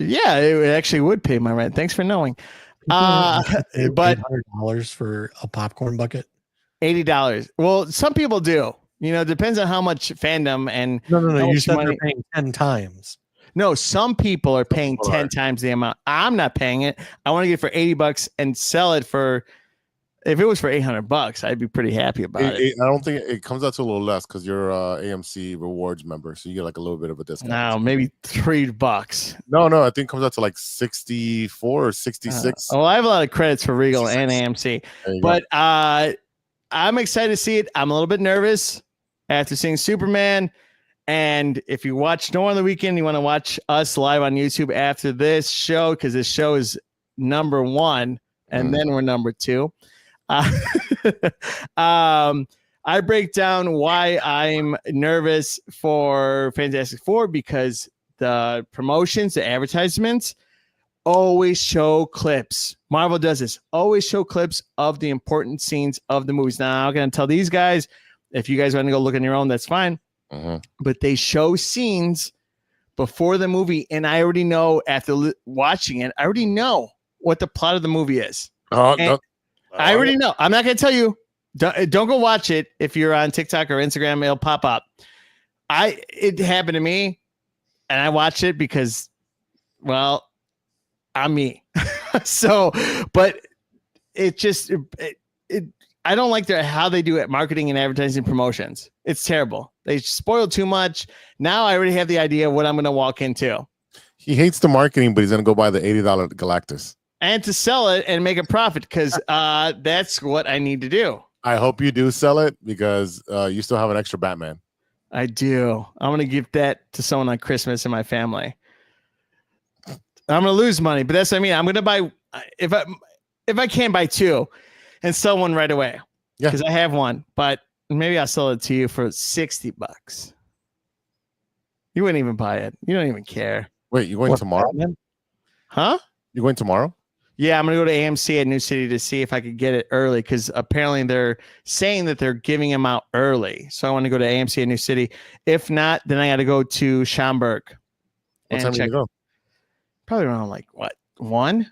Yeah, it actually would pay my rent. Thanks for knowing. But $800 for a popcorn bucket. $80. Well, some people do. It depends on how much fandom and no. You said they're paying 10 times. No, some people are paying 10 times the amount. I'm not paying it. I want to get it for $80 and sell it for. If it was for $800, I'd be pretty happy about it. I don't think it comes out to a little less because you're AMC rewards member, so you get like a little bit of a discount. No, maybe $3. No, I think it comes out to like 64 or 66. I have a lot of credits for Regal and AMC, but I'm excited to see it. I'm a little bit nervous after seeing Superman. And if you watch No on the Weekend, you want to watch us live on YouTube after this show, because this show is number 1, and then we're number 2. I break down why I'm nervous for Fantastic Four, because the promotions, the advertisements always show clips. Marvel does this, always show clips of the important scenes of the movies. Now, I'm going to tell these guys, if you guys want to go look on your own, that's fine. But they show scenes before the movie, and I already know after watching it, I already know what the plot of the movie is. I already know. I'm not going to tell you. Don't go watch it. If you're on TikTok or Instagram, it'll pop up. It happened to me, and I watched it because, well, I'm me. So, but it just, I don't like how they do it, marketing and advertising promotions. It's terrible. They spoil too much. Now I already have the idea of what I'm going to walk into. He hates the marketing, but he's going to go buy the $80 Galactus. And to sell it and make a profit, because that's what I need to do. I hope you do sell it, because you still have an extra Batman. I do. I'm going to give that to someone on Christmas in my family. I'm going to lose money, but that's what I mean. I'm going to buy, if I can, buy 2 and sell one right away. Yeah. Because I have one, but maybe I'll sell it to you for $60. You wouldn't even buy it. You don't even care. Wait, you going tomorrow? Huh? You going tomorrow? Yeah, I'm going to go to AMC at New City to see if I could get it early, because apparently they're saying that they're giving them out early. So I want to go to AMC at New City. If not, then I got to go to Schaumburg. What time do you go? Probably around 1.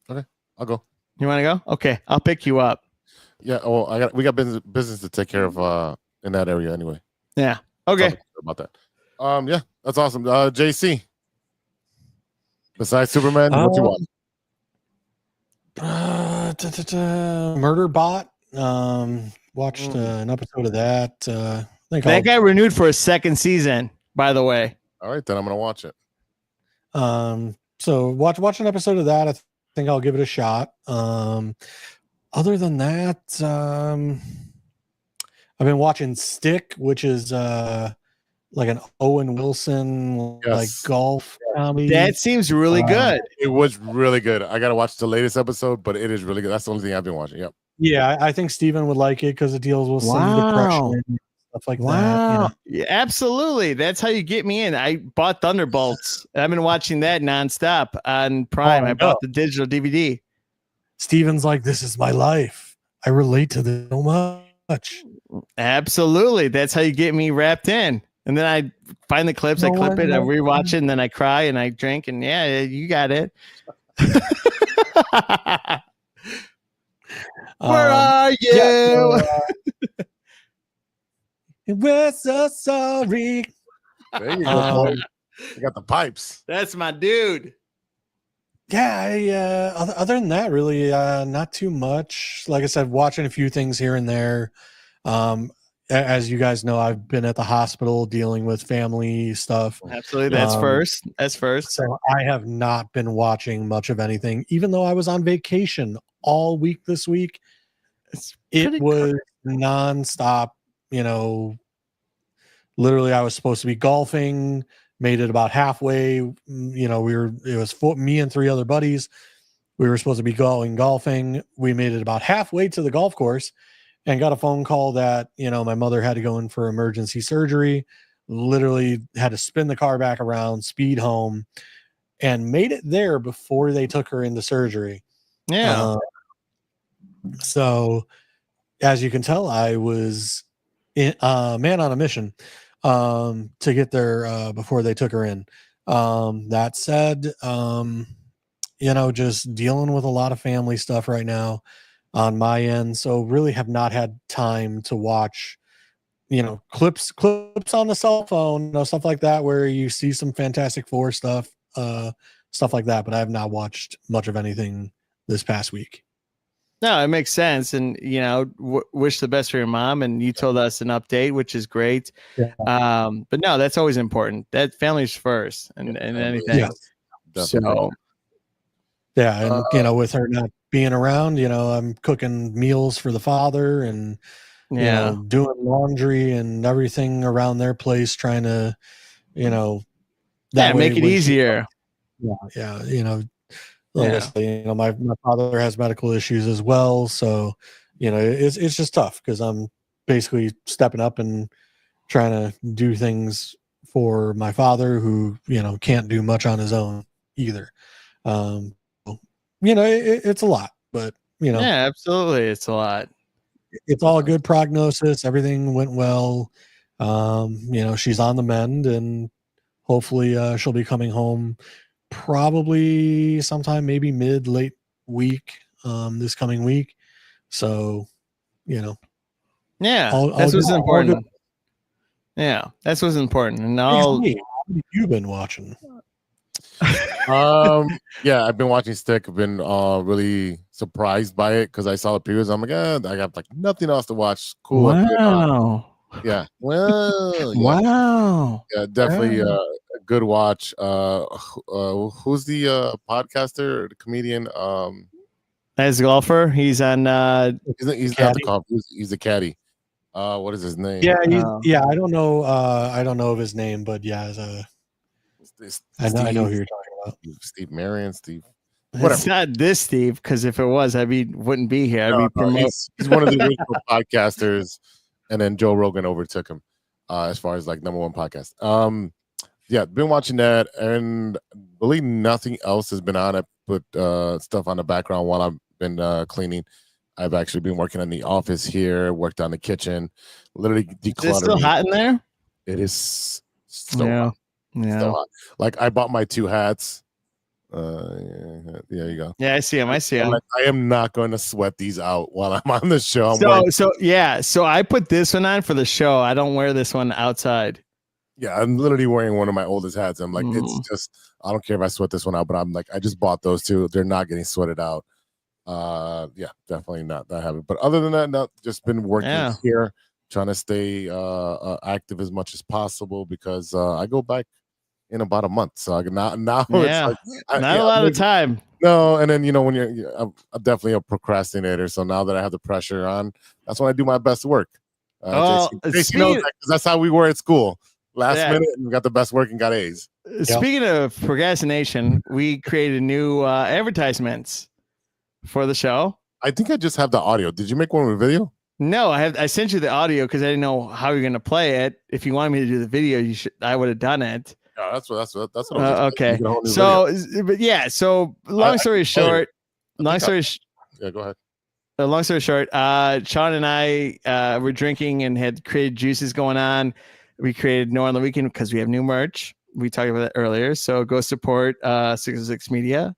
Okay, I'll go. You want to go? Okay, I'll pick you up. Yeah, well, we got business to take care of in that area anyway. Yeah. Okay. About that. Yeah, that's awesome. JC. Besides Superman, what you want? Murder Bot. Watched an episode of that. That guy renewed for a second season, by the way. All right, then I'm gonna watch it. So watch an episode of that. I think I'll give it a shot. Other than that, I've been watching Stick, which is like an Owen Wilson like Yes. golf comedy. That seems really good. It was really good. I got to watch the latest episode, but it is really good. That's the only thing I've been watching. Yep. Yeah, I think Steven would like it because it deals with some Wow. depression and stuff like that. Wow. Yeah, absolutely. That's how you get me in. I bought Thunderbolts. I've been watching that nonstop on Prime. Oh, I no. bought the digital DVD. Steven's like, this is my life. I relate to this so much. Absolutely. That's how you get me wrapped in. And then I find the clips, I No, clip it, I no. rewatch it, and then I cry and I drink. And yeah, you got it. Where are you? Yeah, we're so sorry. There you go. boy. I got the pipes. That's my dude. Yeah, other than that, really, not too much. Like I said, watching a few things here and there. As you guys know, I've been at the hospital dealing with family stuff. Absolutely. That's first. That's first. So I have not been watching much of anything, even though I was on vacation all week this week. It was nonstop, literally I was supposed to be golfing, made it about halfway. It was me and 3 other buddies. We were supposed to be golfing. We made it about halfway to the golf course and got a phone call that, my mother had to go in for emergency surgery, literally had to spin the car back around, speed home, and made it there before they took her into surgery. Yeah. So as you can tell, I was man on a mission to get there before they took her in. That said, just dealing with a lot of family stuff right now on my end. So really have not had time to watch, clips on the cell phone, stuff like that, where you see some Fantastic Four stuff like that. But I have not watched much of anything this past week. No, it makes sense. And, wish the best for your mom. And you told us an update, which is great. Yeah. But no, that's always important. That family's first and anything. Yeah. So, yeah. And, with her not being around, I'm cooking meals for the father and, doing laundry and everything around their place, trying to, make it easier. Yeah. Like I say, my father has medical issues as well. So, it's just tough because I'm basically stepping up and trying to do things for my father who, can't do much on his own either. It's a lot, but, yeah, absolutely. It's a lot. It's all good prognosis. Everything went well. She's on the mend and hopefully she'll be coming home probably sometime maybe late week this coming week. So that's what's important. Yeah, that's what's important. And what have you been watching? I've been watching Stick. I've been really surprised by it because I saw the previews. I'm like, I got like nothing else to watch. Cool. Wow. Yeah. Well, yeah. Wow. Yeah, definitely a good watch. Who's the podcaster, the comedian? As a golfer, he's on he's not the golf, he's a caddy. What is his name? Yeah, I don't know of his name, but yeah, I know who you're talking about. Steve Marion, Steve. Whatever. It's not this Steve, because if it was, wouldn't be here. He's one of the original podcasters, and then Joe Rogan overtook him as far as like #1 podcast. Been watching that, and believe nothing else has been on. I put stuff on the background while I've been cleaning. I've actually been working on the office here, worked on the kitchen, literally decluttering. Is it still hot in there? It is so hot. Yeah. So hot. Like I bought my 2 hats. There you go. Yeah, I see him. Like, I am not going to sweat these out while I'm on the show. So I put this one on for the show. I don't wear this one outside. Yeah, I'm literally wearing one of my oldest hats. I'm like, it's just, I don't care if I sweat this one out, but I'm like, I just bought those 2. They're not getting sweated out. Definitely not that habit. But other than that, no, just been working here, trying to stay active as much as possible because I go back in about a month. So now Yeah. it's like Not a lot of time. No, and then when I'm definitely a procrastinator. So now that I have the pressure on, that's when I do my best work. JC knows that 'cause that's how we were at school. Last minute, and we got the best work and got A's. Speaking of procrastination, we created new advertisements for the show. I think I just have the audio. Did you make one with video? No, I sent you the audio because I didn't know how you're gonna play it. If you wanted me to do the video, I would have done it. Yeah, that's what I was okay. So, but yeah. So, long story short, yeah, go ahead. Long story short, Sean and I were drinking and had created juices going on. We created No on the Weekend because we have new merch. We talked about that earlier. So go support 606 Media.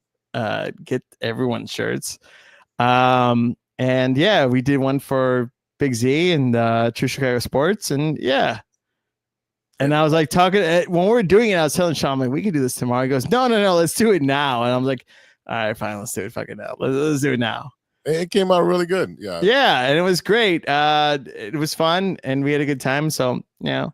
Get everyone's shirts. And yeah, we did one for Big Z and True Chicago Sports. And yeah. And I was like when we were doing it, I was telling Sean, I'm like, we can do this tomorrow. He goes, no, let's do it now. And I'm like, all right, fine, let's do it fucking now. Let's do it now. It came out really good. Yeah. Yeah, and it was great. It was fun and we had a good time. So yeah.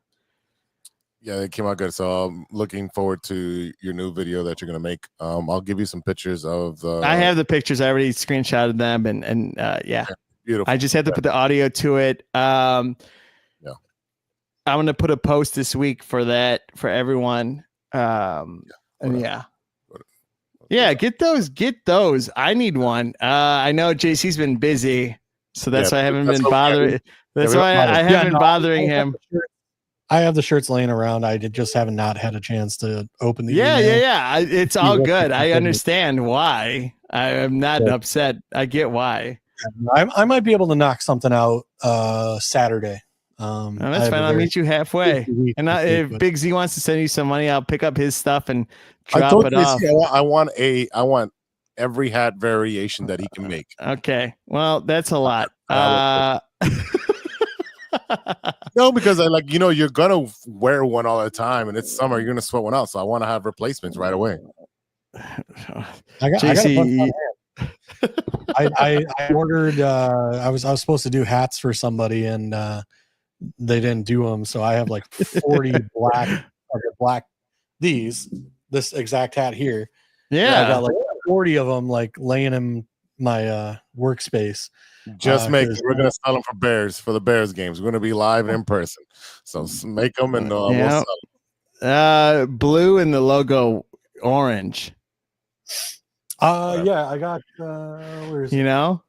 Yeah, it came out good. So I'm looking forward to your new video that you're gonna make. I'll give you some pictures of I have the pictures. I already screenshotted them and yeah. Beautiful. I just had to put the audio to it. I'm gonna put a post this week for that for everyone. And get those. I need one. I know JC's been busy, so that's why I haven't been bothering. That's why I haven't been bothering him. I have the shirts laying around. I just have not had a chance to open the email. Yeah. It's all good. I understand why. I am not upset. I get why. I might be able to knock something out Saturday. That's fine. I'll meet you halfway. And if Big Z wants to send you some money, I'll pick up his stuff and drop it off. I want every hat variation that he can make. Okay. Well, that's a lot. No, because you're gonna wear one all the time, and it's summer. You're gonna sweat one out, so I want to have replacements right away. JC. I ordered. I was supposed to do hats for somebody, and they didn't do them. So I have like 40 black. This exact hat here. Yeah, I got like 40 of them, like laying in my workspace. Just make it. We're gonna sell them for the Bears games. We're gonna be live in person, so make them and we'll sell them. Blue and the logo orange. Yeah, I got. Where is it?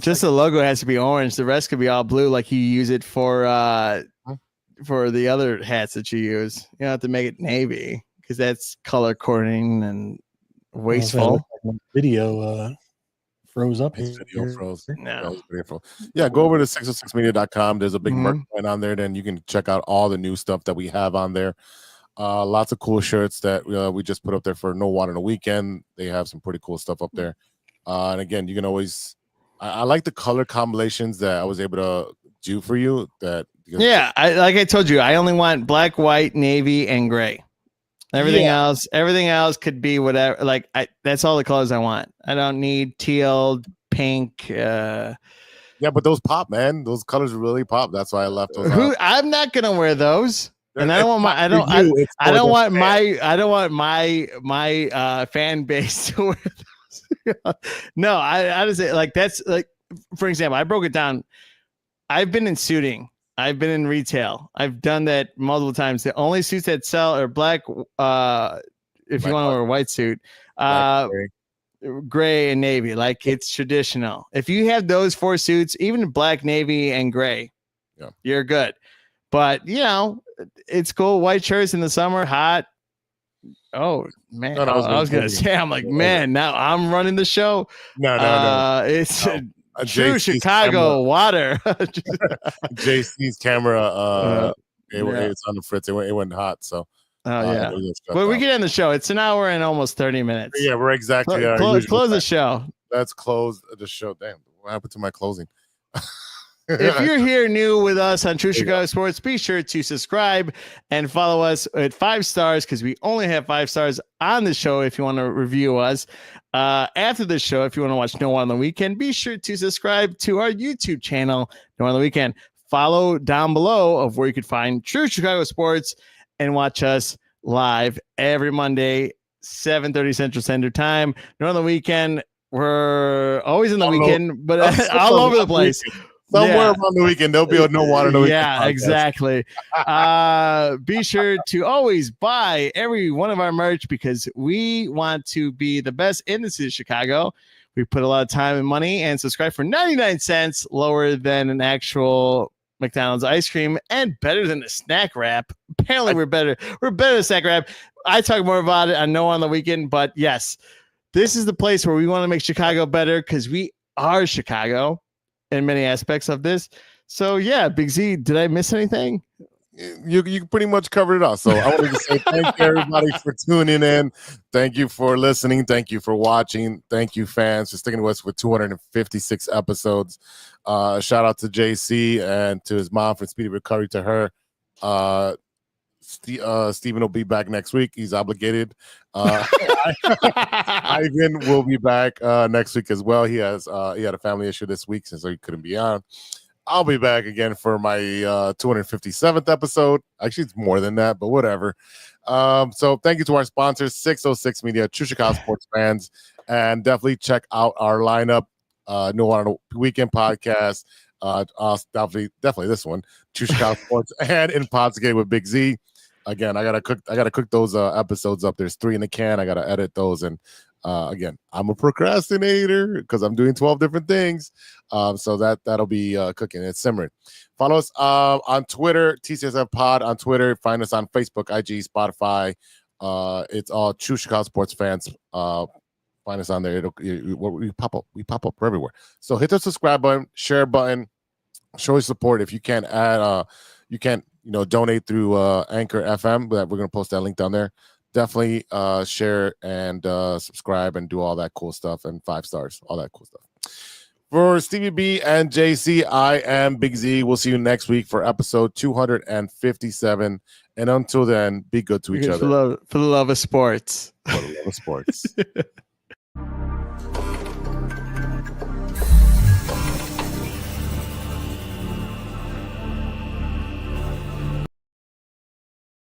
Just the logo has to be orange. The rest could be all blue, like you use it for the other hats that you use. You don't have to make it navy because that's color coordinating and wasteful. Video froze up. His video froze. No. Yeah, go over to 606media.com. There's a big merch line on there. Then you can check out all the new stuff that we have on there. Lots of cool shirts that we just put up there for No Water on the Weekend. They have some pretty cool stuff up there. And again, you can always. I like the color combinations that I was able to do for you. Like I told you, I only want black, white, navy, and gray. Everything else could be whatever. Like that's all the colors I want. I don't need teal, pink. Yeah, but those pop, man. Those colors really pop. That's why I left those. I'm not gonna wear those. And I don't want my fan base to wear those. No, I just say like that's like, for example, I broke it down. I've been in suiting. I've been in retail. I've done that multiple times. The only suits that sell are black. If you want to wear a white suit, gray and navy, like it's traditional. If you have those 4 suits, even black, navy, and gray, you're good. But it's cool. White shirts in the summer, hot. Oh man, no, I was gonna say, I'm like, man, now I'm running the show. No. It's True Chicago water. JC's camera, it's on the fritz. It went hot, so. But we get in the show. It's an hour and almost 30 minutes. Yeah, we're exactly. Close the show. Let's close the show. Damn, what happened to my closing? If you're here new with us on True Chicago Sports, be sure to subscribe and follow us at 5 stars because we only have 5 stars on the show. If you want to review us after the show, if you want to watch No One on the Weekend, be sure to subscribe to our YouTube channel, No One on the Weekend. Follow down below of where you could find True Chicago Sports and watch us live every Monday, 7:30 Central Standard Time. During the weekend, we're always in the weekend, but all over the place. Somewhere around the weekend, there'll be a No Water No Weekend Yeah, podcast. exactly. Be sure to always buy every one of our merch because we want to be the best in the city of Chicago. We put a lot of time and money, and subscribe for 99 cents, lower than an actual McDonald's ice cream and better than a snack wrap. Apparently, we're better. We're better than snack wrap. I talk more about it on No on the Weekend, but yes, this is the place where we want to make Chicago better because we are Chicago in many aspects of this. So yeah, Big Z, did I miss anything? You pretty much covered it all. So I wanted to say thank you everybody for tuning in. Thank you for listening. Thank you for watching. Thank you fans for sticking with us for 256 episodes. Shout out to JC and to his mom for speedy recovery to her. Steven will be back next week. He's obligated. Ivan will be back next week as well. He had a family issue this week, so he couldn't be on. I'll be back again for my 257th episode. Actually, it's more than that, but whatever. So thank you to our sponsors, 606 Media, True Chicago Sports Fans, and definitely check out our lineup. No Water Weekend podcast. Definitely this one, True Chicago Sports, and In Podsgate with Big Z. Again, I gotta cook those episodes up. There's 3 in the can. I gotta edit those, and again, I'm a procrastinator because I'm doing 12 different things. So that'll be cooking. It's simmering. Follow us on Twitter, TCSF Pod on Twitter. Find us on Facebook, IG, Spotify. It's all True Chicago Sports Fans. Find us on there. We pop up. We pop up everywhere. So hit the subscribe button, share button, show your support. If you can't add, you can't donate through Anchor FM, but we're gonna post that link down there. Definitely share and subscribe and do all that cool stuff, and 5 stars, all that cool stuff. For Stevie B and JC, I am Big Z. We'll see you next week for episode 257. And until then, be good to each other. For the love of sports. For the love of sports.